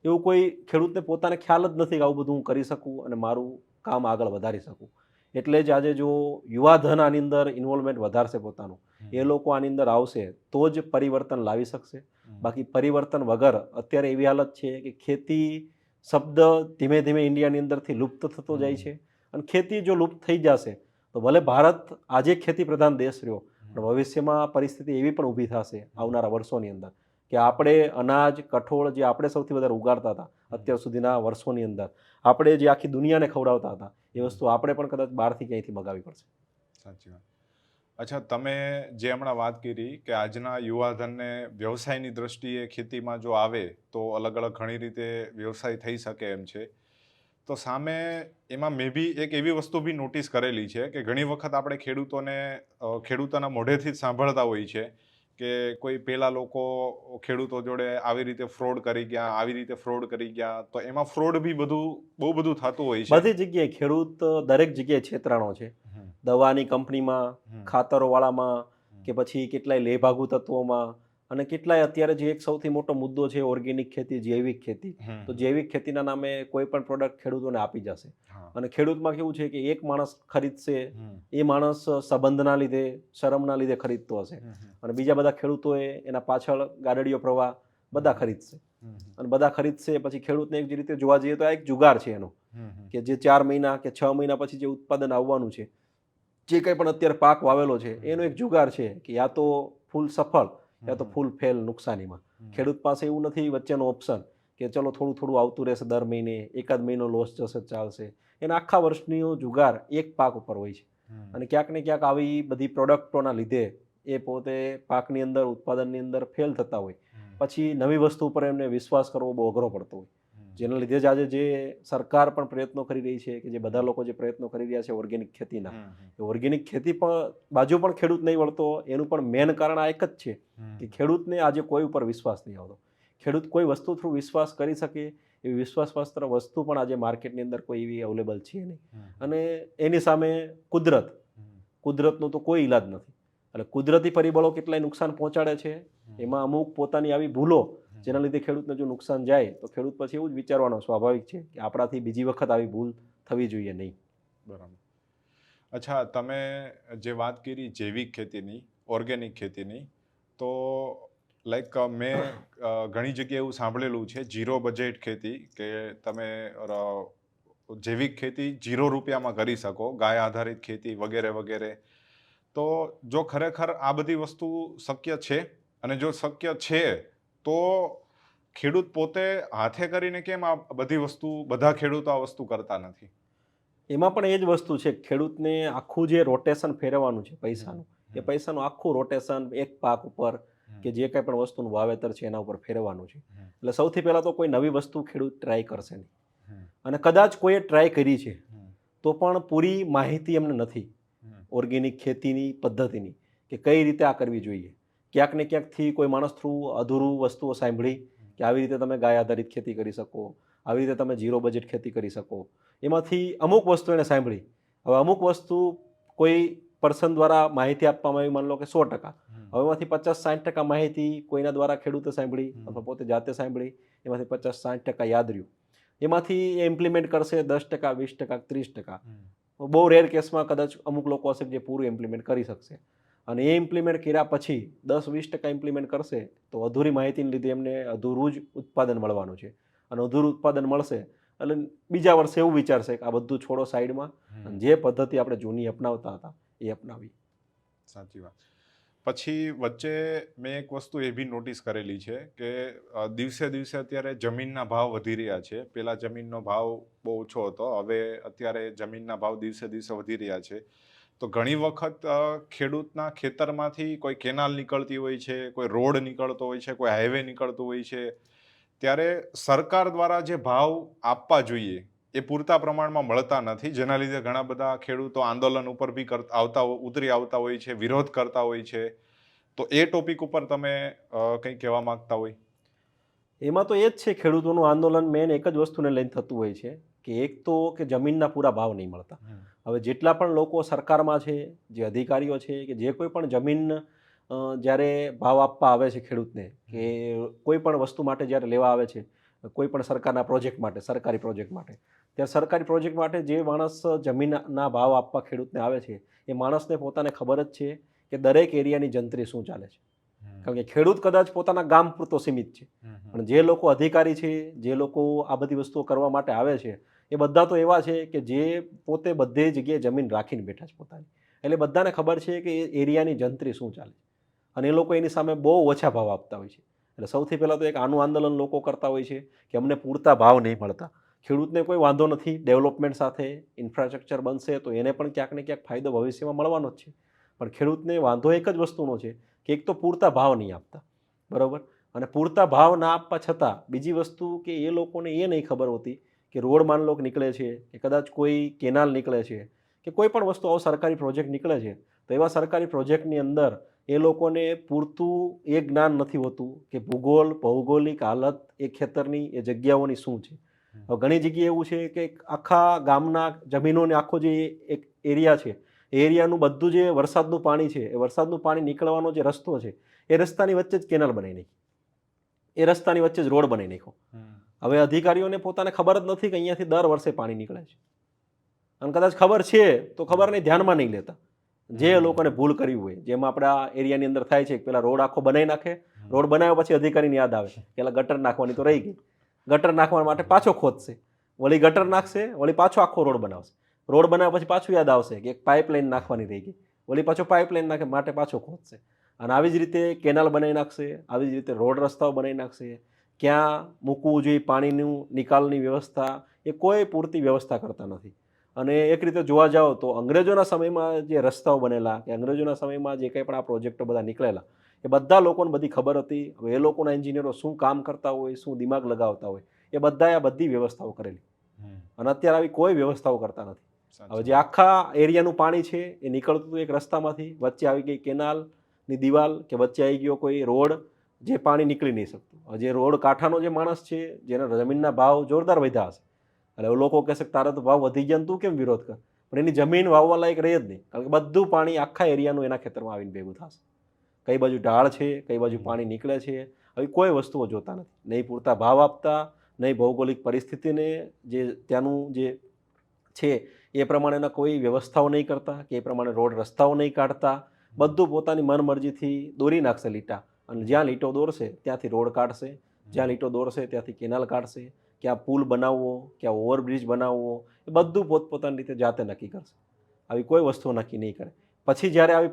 એવું કોઈ, ખેડૂતને પોતાને ખ્યાલ જ નથી કે આવું બધું હું કરી શકું અને મારું કામ આગળ વધારી શકું. એટલે જ આજે જો યુવાધન આની અંદર ઇન્વોલ્વમેન્ટ વધારશે પોતાનું, એ લોકો આની અંદર આવશે તો જ પરિવર્તન લાવી શકશે. બાકી પરિવર્તન વગર અત્યારે એવી હાલત છે કે ખેતી શબ્દ ધીમે ધીમે ઇન્ડિયાની અંદરથી લુપ્ત થતો જાય છે, અને ખેતી જો લુપ્ત થઈ જશે તો ભલે ભારત આજે ખેતી પ્રધાન દેશ રહ્યો, પણ ભવિષ્યમાં પરિસ્થિતિ એવી પણ ઊભી થશે આવનારા વર્ષોની અંદર કે આપણે અનાજ, કઠોળ જે આપણે સૌથી વધારે ઉગાડતા હતા અત્યાર સુધીના વર્ષોની અંદર, આપણે જે આખી દુનિયાને ખવડાવતા હતા એ વસ્તુ આપણે પણ કદાચ બહારથી ક્યાંયથી મગાવવી પડશે. સાચી વાત. અચ્છા, તમે જે હમણાં વાત કરી કે આજના યુવાધનને વ્યવસાયની દ્રષ્ટિએ ખેતીમાં જો આવે તો અલગ અલગ ઘણી રીતે વ્યવસાય થઈ શકે એમ છે, તો સામે એમાં મેં બી એક એવી વસ્તુ બી નોટિસ કરેલી છે કે ઘણી વખત આપણે ખેડૂતોના મોઢેથી જ સાંભળતા હોઈએ છે કે કોઈ પેલા લોકો ખેડૂતો જોડે આવી રીતે ફ્રોડ કરી ગયા, આવી રીતે ફ્રોડ કરી ગયા, તો એમાં ફ્રોડ બી બહુ બધું થતું હોય છે. બધી જગ્યાએ ખેડૂત દરેક જગ્યાએ છેતરાણો છે, દવાની કંપનીમાં, ખાતરોવાળામાં, કે પછી કેટલાય લેભાગુ તત્વોમાં, અને કેટલાય અત્યારે જે એક સૌથી મોટો મુદ્દો છે ઓર્ગેનિક ખેતી, જૈવિક ખેતી, તો જૈવિક ખેતીના નામે કોઈ પણ પ્રોડક્ટ ખેડૂતોને આપી જશે, અને ખેડૂતમાં કેવું છે કે એક માણસ ખરીદશે, એ માણસ સંબંધના લીધે, શરમના લીધે ખરીદતો હશે, અને બીજા બધા ખેડૂતોએ એના પાછળ ગાડડીઓ પ્રવાહ બધા ખરીદશે, અને બધા ખરીદશે પછી ખેડૂતને એક રીતે જોવા જઈએ તો આ એક જુગાર છે એનો, કે જે 4 મહિના કે 6 મહિના પછી જે ઉત્પાદન આવવાનું છે, જે કંઈ પણ અત્યારે પાક વાવેલો છે એનો એક જુગાર છે કે યા તો ફૂલ સફળ યા તો ફૂલ ફેલ નુકસાનીમાં. ખેડૂત પાસે એવું નથી વચ્ચેનો ઓપ્શન કે ચલો થોડું થોડું આવતું રહેશે, દર મહિને એકાદ મહિનો લોસ જશે ચાલશે. એના આખા વર્ષનો જુગાર એક પાક ઉપર હોય છે, અને ક્યાંક ને ક્યાંક આવી બધી પ્રોડક્ટોના લીધે એ પોતે પાકની અંદર, ઉત્પાદનની અંદર ફેલ થતા હોય, પછી નવી વસ્તુ ઉપર એમને વિશ્વાસ કરવો બહુ અઘરો પડતો હોય, જેના લીધે જ આજે જે સરકાર પણ પ્રયત્નો કરી રહી છે કે જે બધા લોકો જે પ્રયત્નો કરી રહ્યા છે ઓર્ગેનિક ખેતીના, ઓર્ગેનિક ખેતી પણ બાજુ પણ ખેડૂત નહીં વળતો, એનું પણ મેન કારણ આ એક જ છે કે ખેડૂતને આજે કોઈ ઉપર વિશ્વાસ નહીં આવતો. ખેડૂત કોઈ વસ્તુ થ્રુ વિશ્વાસ કરી શકે એવી વિશ્વાસપાત્ર વસ્તુ પણ આજે માર્કેટની અંદર કોઈ એવી અવેલેબલ છે નહીં, અને એની સામે કુદરતનો તો કોઈ ઈલાજ નથી. એટલે કુદરતી પરિબળો કેટલાય નુકસાન પહોંચાડે છે, એમાં અમુક પોતાની આવી ભૂલો જેના લીધે ખેડૂતને જો નુકસાન જાય તો ખેડૂત પછી એવું જ વિચારવાનો સ્વાભાવિક છે કે આપણાથી બીજી વખત આવી ભૂલ થવી જોઈએ નહીં. બરાબર. અચ્છા, તમે જે વાત કરી જૈવિક ખેતીની, ઓર્ગેનિક ખેતીની, તો લાઈક મેં ઘણી જગ્યાએ એવું સાંભળેલું છે ઝીરો બજેટ ખેતી, કે તમે જૈવિક ખેતી 0 રૂપિયામાં કરી શકો, ગાય આધારિત ખેતી વગેરે વગેરે. તો જો ખરેખર આ બધી વસ્તુ શક્ય છે, અને જો શક્ય છે તો ખેડૂત પોતે હાથે કરીને કેમ આ બધી વસ્તુ, બધા ખેડૂતો આ વસ્તુ કરતા નથી? એમાં પણ એ જ વસ્તુ છે, ખેડૂતને આખું જે રોટેશન ફેરવવાનું છે પૈસાનું, એ પૈસાનું આખું રોટેશન એક પાક ઉપર કે જે કંઈ પણ વસ્તુનું વાવેતર છે એના ઉપર ફેરવવાનું છે. એટલે સૌથી પહેલાં તો કોઈ નવી વસ્તુ ખેડૂત ટ્રાય કરશે નહીં, અને કદાચ કોઈએ ટ્રાય કરી છે તો પણ પૂરી માહિતી એમને નથી ઓર્ગેનિક ખેતીની પદ્ધતિની, કે કઈ રીતે આ કરવી જોઈએ. ક્યાંક ને ક્યાંકથી કોઈ માણસ થ્રુ અધૂરું વસ્તુઓ સાંભળી કે આવી રીતે તમે ગાય આધારિત ખેતી કરી શકો, આવી રીતે તમે ઝીરો બજેટ ખેતી કરી શકો. એમાંથી અમુક વસ્તુ એને સાંભળી. હવે અમુક વસ્તુ કોઈ પર્સન દ્વારા માહિતી આપવામાં આવી, માની લો કે 100%, હવે એમાંથી 50-60% માહિતી કોઈના દ્વારા ખેડૂતે સાંભળી અથવા પોતે જાતે સાંભળી, એમાંથી 50-60% યાદ રહ્યું. એમાંથી એ ઇમ્પ્લિમેન્ટ કરશે 10%, 20%, 30%. બહુ રેર કેસમાં કદાચ અમુક લોકો હશે જે પૂરું ઇમ્પ્લિમેન્ટ કરી શકશે. અને એ ઇમ્પ્લિમેન્ટ કર્યા પછી 10-20% ઇમ્પ્લિમેન્ટ કરશે તો અધૂરી માહિતીને લીધે એમને અધૂરું જ ઉત્પાદન મળવાનું છે. અને અધૂરું ઉત્પાદન મળશે એટલે બીજા વર્ષે એવું વિચારશે કે આ બધું છોડો સાઈડમાં, અને જે પદ્ધતિ આપણે જૂની અપનાવતા હતા એ અપનાવી. સાચી વાત. પછી વચ્ચે મેં એક વસ્તુ એ બી નોટિસ કરેલી છે કે દિવસે દિવસે અત્યારે જમીનના ભાવ વધી રહ્યા છે. પહેલા જમીનનો ભાવ બહુ ઓછો હતો, હવે અત્યારે જમીનના ભાવ દિવસે દિવસે વધી રહ્યા છે. તો ઘણી વખત ખેડૂતના ખેતરમાંથી કોઈ કેનાલ નીકળતી હોય છે, કોઈ રોડ નીકળતો હોય છે, કોઈ હાઈવે નીકળતો હોય છે, ત્યારે સરકાર દ્વારા જે ભાવ આપવા જોઈએ એ પૂરતા પ્રમાણમાં મળતા નથી, જેના લીધે ઘણા બધા ખેડૂતો આંદોલન ઉપર બી ઉતરી આવતા હોય છે, વિરોધ કરતા હોય છે. તો એ ટોપિક ઉપર તમે કંઈ કહેવા માંગતા હોય? એમાં તો એ જ છે, ખેડૂતોનું આંદોલન મેન એક જ વસ્તુને લઈને થતું હોય છે કે એક તો કે જમીનના પૂરા ભાવ નહીં મળતા. હવે જેટલા પણ લોકો સરકારમાં છે, જે અધિકારીઓ છે, કે જે કોઈ પણ જમીન જ્યારે ભાવ આપવા આવે છે ખેડૂતને, કે કોઈ પણ વસ્તુ માટે જ્યારે લેવા આવે છે, કોઈ પણ સરકારના પ્રોજેક્ટ માટે, સરકારી પ્રોજેક્ટ માટે, ત્યારે સરકારી પ્રોજેક્ટ માટે જે માણસ જમીનના ભાવ આપવા ખેડૂતને આવે છે, એ માણસને પોતાને ખબર જ છે કે દરેક એરિયાની જંત્રી શું ચાલે છે. કારણ કે ખેડૂત કદાચ પોતાના ગામ પૂરતો સીમિત છે, પણ જે લોકો અધિકારી છે, જે લોકો આ બધી વસ્તુઓ કરવા માટે આવે છે, એ બધા તો એવા છે કે જે પોતે બધે જગ્યાએ જમીન રાખીને બેઠા છે પોતાની. એટલે બધાને ખબર છે કે એ એરિયાની જંત્રી શું ચાલે છે, અને એ લોકો એની સામે બહુ ઓછા ભાવ આપતા હોય છે. એટલે સૌથી પહેલાં તો એક આનું આંદોલન લોકો કરતા હોય છે કે અમને પૂરતા ભાવ નહીં મળતા. ખેડૂતને કોઈ વાંધો નથી, ડેવલપમેન્ટ સાથે ઇન્ફ્રાસ્ટ્રક્ચર બનશે તો એને પણ ક્યાંક ને ક્યાંક ફાયદો ભવિષ્યમાં મળવાનો જ છે. પણ ખેડૂતને વાંધો એક જ વસ્તુનો છે કે એક તો પૂરતા ભાવ નહીં આપતા, બરાબર, અને પૂરતા ભાવ ના આપવા છતાં બીજી વસ્તુ કે એ લોકોને એ નહીં ખબર હોતી કે રોડ માનલો કે નીકળે છે, કે કદાચ કોઈ કેનાલ નીકળે છે, કે કોઈ પણ વસ્તુ આવો સરકારી પ્રોજેક્ટ નીકળે છે, તો એવા સરકારી પ્રોજેક્ટની અંદર એ લોકોને પૂરતું એ જ્ઞાન નથી હોતું કે ભૌગોલિક હાલત એ ખેતરની, એ જગ્યાઓની શું છે. હવે ઘણી જગ્યાએ એવું છે કે આખા ગામના જમીનોને આખો જે એક એરિયા છે, એ એરિયાનું બધું જે વરસાદનું પાણી છે, એ વરસાદનું પાણી નીકળવાનો જે રસ્તો છે, એ રસ્તાની વચ્ચે જ કેનાલ બનાવી નાખી, એ રસ્તાની વચ્ચે જ રોડ બનાવી નાખ્યો. હવે અધિકારીઓને પોતાને ખબર જ નથી કે અહીંયાથી દર વર્ષે પાણી નીકળે છે, અને કદાચ ખબર છે તો ખબર નહીં, ધ્યાનમાં નહીં લેતા. જે લોકોને ભૂલ કરવી હોય, જેમ આપણા એરિયાની અંદર થાય છે કે પેલા રોડ આખો બનાવી નાખે, રોડ બનાવ્યા પછી અધિકારીને યાદ આવે કે પેલા ગટર નાખવાની તો રહી ગઈ, ગટર નાખવા માટે પાછો ખોદશે, વળી ગટર નાખશે, વળી પાછો આખો રોડ બનાવશે, રોડ બનાવ્યા પછી પાછું યાદ આવશે કે એક પાઇપલાઇન નાખવાની રહી ગઈ, વળી પાછો પાઇપલાઇન નાખે માટે પાછો ખોદશે. અને આવી જ રીતે કેનાલ બનાવી નાખશે, આવી જ રીતે રોડ રસ્તાઓ બનાવી નાખશે. ક્યાં મૂકવું જોઈએ પાણીનું નિકાલની વ્યવસ્થા, એ કોઈ પૂરતી વ્યવસ્થા કરતા નથી. અને એક રીતે જોવા જાઓ તો અંગ્રેજોના સમયમાં જે રસ્તાઓ બનેલા, કે અંગ્રેજોના સમયમાં જે કંઈ પણ આ પ્રોજેક્ટો બધા નીકળેલા, એ બધા લોકોને બધી ખબર હતી. હવે એ લોકોના એન્જિનિયરો શું કામ કરતા હોય, શું દિમાગ લગાવતા હોય, એ બધાએ આ બધી વ્યવસ્થાઓ કરેલી, અને અત્યારે આવી કોઈ વ્યવસ્થાઓ કરતા નથી. હવે જે આખા એરિયાનું પાણી છે એ નીકળતું હતું એક રસ્તામાંથી, વચ્ચે આવી ગઈ કેનાલની દિવાલ, કે વચ્ચે આવી ગયો કોઈ રોડ, જે પાણી નીકળી નહીં શકતું. હવે જે રોડ કાંઠાનો જે માણસ છે, જેના જમીનના ભાવ જોરદાર વધ્યા હશે, એટલે લોકો કહેશે કે તારા તો ભાવ વધી ગયા ને તું કેમ વિરોધ કર? પણ એની જમીન વાવવા લાયક રહે જ નહીં, કારણ કે બધું પાણી આખા એરિયાનું એના ખેતરમાં આવીને ભેગું થશે. કઈ બાજુ ઢાળ છે, કઈ બાજુ પાણી નીકળે છે, આવી કોઈ વસ્તુઓ જોતા નથી. નહીં પૂરતા ભાવ આપતા, નહીં ભૌગોલિક પરિસ્થિતિને જે ત્યાંનું જે છે એ પ્રમાણેના કોઈ વ્યવસ્થાઓ નહીં કરતા, કે એ પ્રમાણે રોડ રસ્તાઓ નહીં કાઢતા. બધું પોતાની મનમરજીથી દોરી નાખશે લીટા, અને જ્યાં લીટો દોરશે ત્યાંથી રોડ કાઢશે, જ્યાં લીટો દોરશે ત્યાંથી કેનાલ કાઢશે, ક્યાં પુલ બનાવવો, ક્યાં ઓવરબ્રિજ બનાવવો, એ બધું પોતપોતાની રીતે જાતે નક્કી કરશે. આવી કોઈ વસ્તુઓ નક્કી નહીં કરે. પછી જ્યારે આવી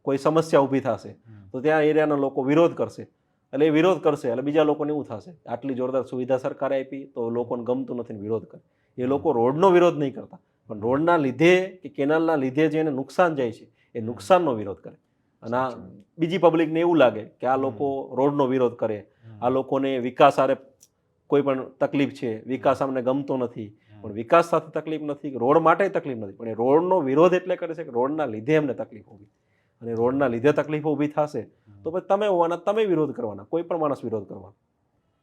કોઈ સમસ્યા ઊભી થશે તો ત્યાં એરિયાના લોકો વિરોધ કરશે. એટલે એ વિરોધ કરશે એટલે બીજા લોકોને એવું થશે, આટલી જોરદાર સુવિધા સરકારે આપી તો લોકોને ગમતું નથી, વિરોધ કરે. એ લોકો રોડનો વિરોધ નહીં કરતા, પણ રોડના લીધે કે કેનાલના લીધે જે એને નુકસાન જાય છે એ નુકસાનનો વિરોધ કરે. અને આ બીજી પબ્લિકને એવું લાગે કે આ લોકો રોડનો વિરોધ કરે, આ લોકોને વિકાસ આરે કોઈ પણ તકલીફ છે, વિકાસ અમને ગમતો નથી. પણ વિકાસ સાથે તકલીફ નથી, રોડ માટે તકલીફ નથી, પણ એ રોડનો વિરોધ એટલે કરે છે કે રોડના લીધે એમને તકલીફ ઊભી, અને રોડના લીધે તકલીફો ઊભી થશે તો પછી તમે હોવાના, તમે વિરોધ કરવાના, કોઈ પણ માણસ વિરોધ કરવાનો.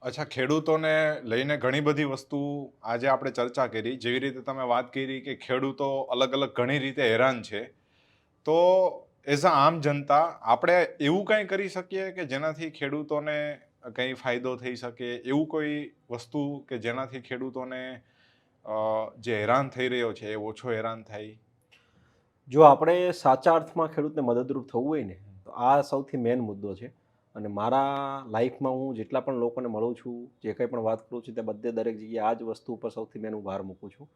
અચ્છા, ખેડૂતોને લઈને ઘણી બધી વસ્તુ આજે આપણે ચર્ચા કરી. જેવી રીતે તમે વાત કરી કે ખેડૂતો અલગ અલગ ઘણી રીતે હેરાન છે, તો એઝ અ આમ જનતા આપણે એવું કંઈ કરી શકીએ કે જેનાથી ખેડૂતોને કંઈ ફાયદો થઈ શકે, એવું કોઈ વસ્તુ કે જેનાથી ખેડૂતોને જે હેરાન થઈ રહ્યો છે એ ઓછો હેરાન થાય? જો આપણે સાચા અર્થમાં ખેડૂતને મદદરૂપ થવું હોય ને, તો આ સૌથી મેઇન મુદ્દો છે. અને મારા લાઈફમાં હું જેટલા પણ લોકોને મળું છું, જે કંઈ પણ વાત કરું છું, તે બધે દરેક જગ્યાએ આ જ વસ્તુ ઉપર સૌથી મેં હું ભાર મૂકું છું.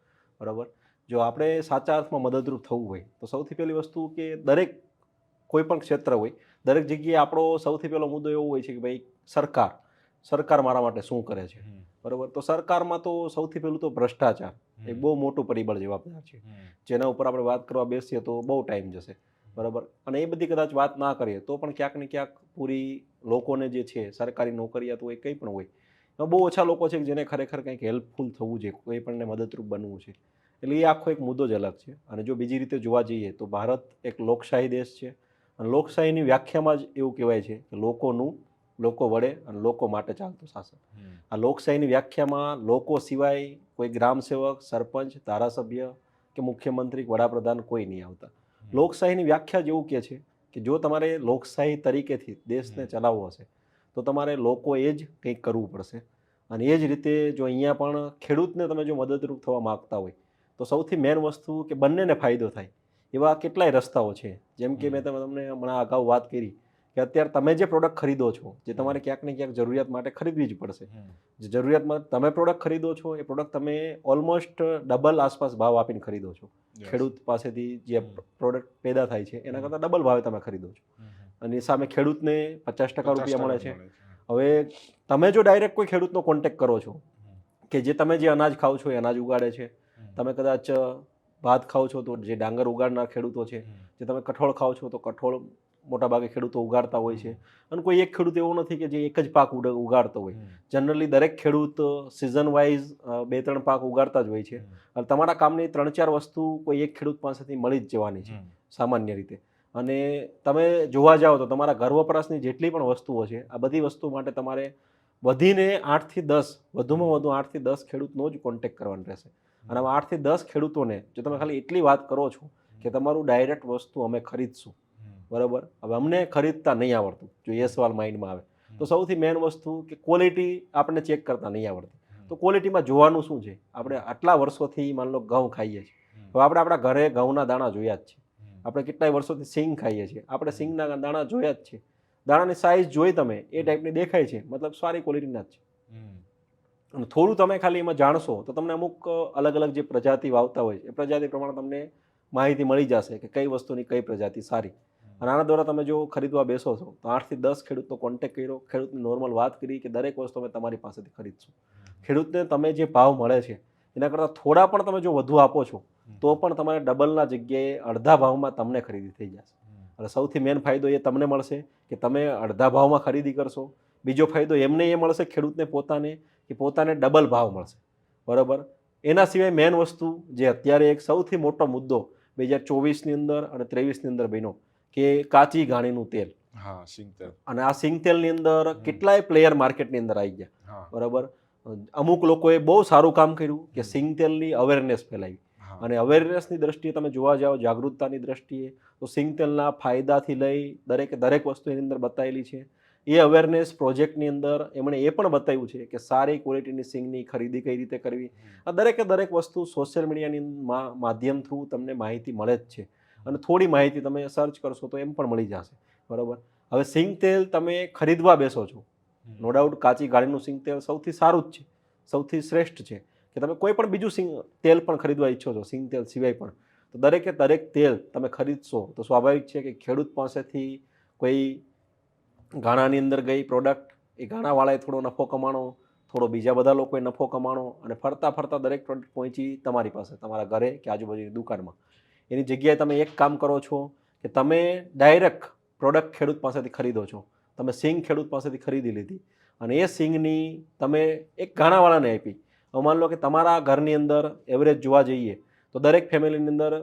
બરાબર? જો આપણે સાચા અર્થમાં મદદરૂપ થવું હોય તો સૌથી પહેલી વસ્તુ કે દરેક કોઈ પણ ક્ષેત્ર હોય, દરેક જગ્યાએ આપણો સૌથી પહેલો મુદ્દો એવો હોય છે કે ભાઈ સરકાર મારા માટે શું કરે છે. બરાબર? તો સરકારમાં તો સૌથી પહેલું તો ભ્રષ્ટાચાર એ બહુ મોટું પરિબળ જવાબદાર છે, જેના ઉપર આપણે વાત કરવા બેસીએ તો બહુ ટાઈમ જશે. બરાબર? અને એ બધી કદાચ વાત ના કરીએ તો પણ ક્યાંક ને ક્યાંક પૂરી લોકોને જે છે સરકારી નોકરિયાત હોય, કંઈ પણ હોય, એમાં બહુ ઓછા લોકો છે કે જેને ખરેખર કંઈક હેલ્પફુલ થવું જોઈએ, કોઈ પણને મદદરૂપ બનવું છે. એટલે એ આખો એક મુદ્દો જ અલગ છે. અને જો બીજી રીતે જોવા જઈએ તો ભારત એક લોકશાહી દેશ છે, અને લોકશાહીની વ્યાખ્યામાં જ એવું કહેવાય છે કે લોકો વડે અને લોકો માટે ચાલતું શાસન. આ લોકશાહીની વ્યાખ્યામાં લોકો સિવાય કોઈ ગ્રામસેવક, સરપંચ, ધારાસભ્ય કે મુખ્યમંત્રી, વડાપ્રધાન કોઈ નહીં આવતા. લોકશાહીની વ્યાખ્યા જ એવું કહે છે કે જો તમારે લોકશાહી તરીકેથી દેશને ચલાવવો હશે તો તમારે લોકોએ જ કંઈક કરવું પડશે. અને એ જ રીતે જો અહીંયા પણ ખેડૂતને તમે જો મદદરૂપ થવા માગતા હોય તો સૌથી મેઇન વસ્તુ કે બંનેને ફાયદો થાય એવા કેટલાય રસ્તાઓ છે. જેમ કે મેં તમને હમણાં અગાઉ વાત કરી કે અત્યારે તમે જે પ્રોડક્ટ ખરીદો છો, જે તમારે ક્યાંક ને ક્યાંક જરૂરિયાત માટે ખરીદવી જ પડશે. જે જરૂરિયાતમાં તમે પ્રોડક્ટ ખરીદો છો એ પ્રોડક્ટ તમે ઓલમોસ્ટ ડબલ આસપાસ ભાવ આપીને ખરીદો છો. ખેડૂત પાસેથી જે પ્રોડક્ટ પેદા થાય છે એના કરતાં ડબલ ભાવે તમે ખરીદો છો, અને એ સામે ખેડૂતને 50% રૂપિયા મળે છે. હવે તમે જો ડાયરેક્ટ કોઈ ખેડૂતનો કોન્ટેક્ટ કરો છો કે જે તમે જે અનાજ ખાઓ છો એ અનાજ ઉગાડે છે, તમે કદાચ ભાત ખાઓ છો તો જે ડાંગર ઉગાડનાર ખેડૂતો છે, જે તમે કઠોળ ખાઓ છો તો કઠોળ મોટાભાગે ખેડૂતો ઉગાડતા હોય છે. અને કોઈ એક ખેડૂત એવો નથી કે જે એક જ પાક ઉગાડતો હોય. જનરલી દરેક ખેડૂત સિઝન વાઇઝ 2-3 પાક ઉગાડતા જ હોય છે. અને તમારા કામની 3-4 વસ્તુ કોઈ એક ખેડૂત પાસેથી મળી જ જવાની છે સામાન્ય રીતે. અને તમે જોવા જાઓ તો તમારા ઘર વપરાશની જેટલી પણ વસ્તુઓ છે, આ બધી વસ્તુ માટે તમારે વધીને 8 થી 10, વધુમાં વધુ 8 થી 10 ખેડૂતનો જ કોન્ટેક્ટ કરવાનો રહેશે. અને આમાં 8 થી 10 ખેડૂતોને જો તમે ખાલી એટલી વાત કરો છો કે તમારું ડાયરેક્ટ વસ્તુ અમે ખરીદશું, બરાબર, હવે અમને ખરીદતા નહીં આવડતું, જો એ સવાલ માઇન્ડમાં આવે તો સૌથી મેઇન વસ્તુ કે ક્વોલિટી આપણને ચેક કરતા નહીં આવડતી. તો ક્વોલિટીમાં જોવાનું શું છે? આપણે આટલા વર્ષોથી માની લો ઘઉં ખાઈએ છીએ, હવે આપણે આપણા ઘરે ઘઉંના દાણા જોયા જ છે. આપણે કેટલાય વર્ષોથી સિંગ ખાઈએ છીએ, આપણે સિંગના દાણા જોયા જ છે. દાણાની સાઇઝ જોઈ તમે એ ટાઈપની દેખાય છે, મતલબ સારી ક્વોલિટીના જ છે. અને થોડું તમે ખાલી એમાં જાણશો તો તમને અમુક અલગ અલગ જે પ્રજાતિ વાવતા હોય એ પ્રજાતિ પ્રમાણે તમને માહિતી મળી જશે કે કઈ વસ્તુની કઈ પ્રજાતિ સારી. અને આના દ્વારા તમે જો ખરીદવા બેસો છો તો 8 થી 10 ખેડૂતનો કોન્ટેક્ટ કર્યો, ખેડૂતની નોર્મલ વાત કરી કે દરેક વસ્તુ અમે તમારી પાસેથી ખરીદશું. ખેડૂતને તમે જે ભાવ મળે છે એના કરતાં થોડા પણ તમે જો વધુ આપો છો તો પણ તમારે ડબલના જગ્યાએ અડધા ભાવમાં તમને ખરીદી થઈ જશે. અને સૌથી મેઇન ફાયદો એ તમને મળશે કે તમે અડધા ભાવમાં ખરીદી કરશો. બીજો ફાયદો એમને એ મળશે ખેડૂતને પોતાને ડબલ ભાવ મળશે. બરાબર? એના સિવાય મેઇન વસ્તુ જે અત્યારે એક સૌથી મોટો મુદ્દો 2024ની અંદર અને 23ની અંદર બન્યો કે કાચી ઘાણીનું તેલ. હા, સિંગતેલ. અને આ સિંગતેલની અંદર કેટલાય પ્લેયર માર્કેટની અંદર આવી ગયા. બરાબર? અમુક લોકોએ બહુ સારું કામ કર્યું કે સિંગતેલની અવેરનેસ ફેલાવી અને અવેરનેસની દ્રષ્ટિએ તમે જોવા જાઓ, જાગૃતતાની દ્રષ્ટિએ, તો સિંગ તેલના ફાયદાથી લઈ દરેક વસ્તુ એની અંદર બતાવેલી છે. એ અવેરનેસ પ્રોજેક્ટની અંદર એમણે એ પણ બતાવ્યું છે કે સારી ક્વોલિટીની સિંગની ખરીદી કઈ રીતે કરવી. આ દરેક વસ્તુ સોશિયલ મીડિયાની માધ્યમ થ્રુ તમને માહિતી મળે જ છે. અને થોડી માહિતી તમે સર્ચ કરશો તો એમ પણ મળી જશે, બરાબર. હવે સિંગ તેલ તમે ખરીદવા બેસો છો, નો ડાઉટ કાચી ગાડીનું સિંગ તેલ સૌથી સારું જ છે, સૌથી શ્રેષ્ઠ છે. કે તમે કોઈ પણ બીજું તેલ પણ ખરીદવા ઈચ્છો છો સિંગ તેલ સિવાય પણ, તો દરેક તેલ તમે ખરીદશો તો સ્વાભાવિક છે કે ખેડૂત પાસેથી કોઈ ગાણાની અંદર ગઈ પ્રોડક્ટ, એ ગાણાવાળાએ થોડો નફો કમાણો, થોડો બીજા બધા લોકોએ નફો કમાણો, અને ફરતા દરેક પ્રોડક્ટ પહોંચી તમારી પાસે, તમારા ઘરે કે આજુબાજુની દુકાનમાં. એની જગ્યાએ તમે એક કામ કરો છો કે તમે ડાયરેક્ટ પ્રોડક્ટ ખેડૂત પાસેથી ખરીદો છો. તમે સિંગ ખેડૂત પાસેથી ખરીદી લીધી અને એ સિંગની તમે એક ગાણાવાળાને આપી. હવે માની લો કે તમારા ઘરની અંદર એવરેજ જોવા જઈએ તો દરેક ફેમિલીની અંદર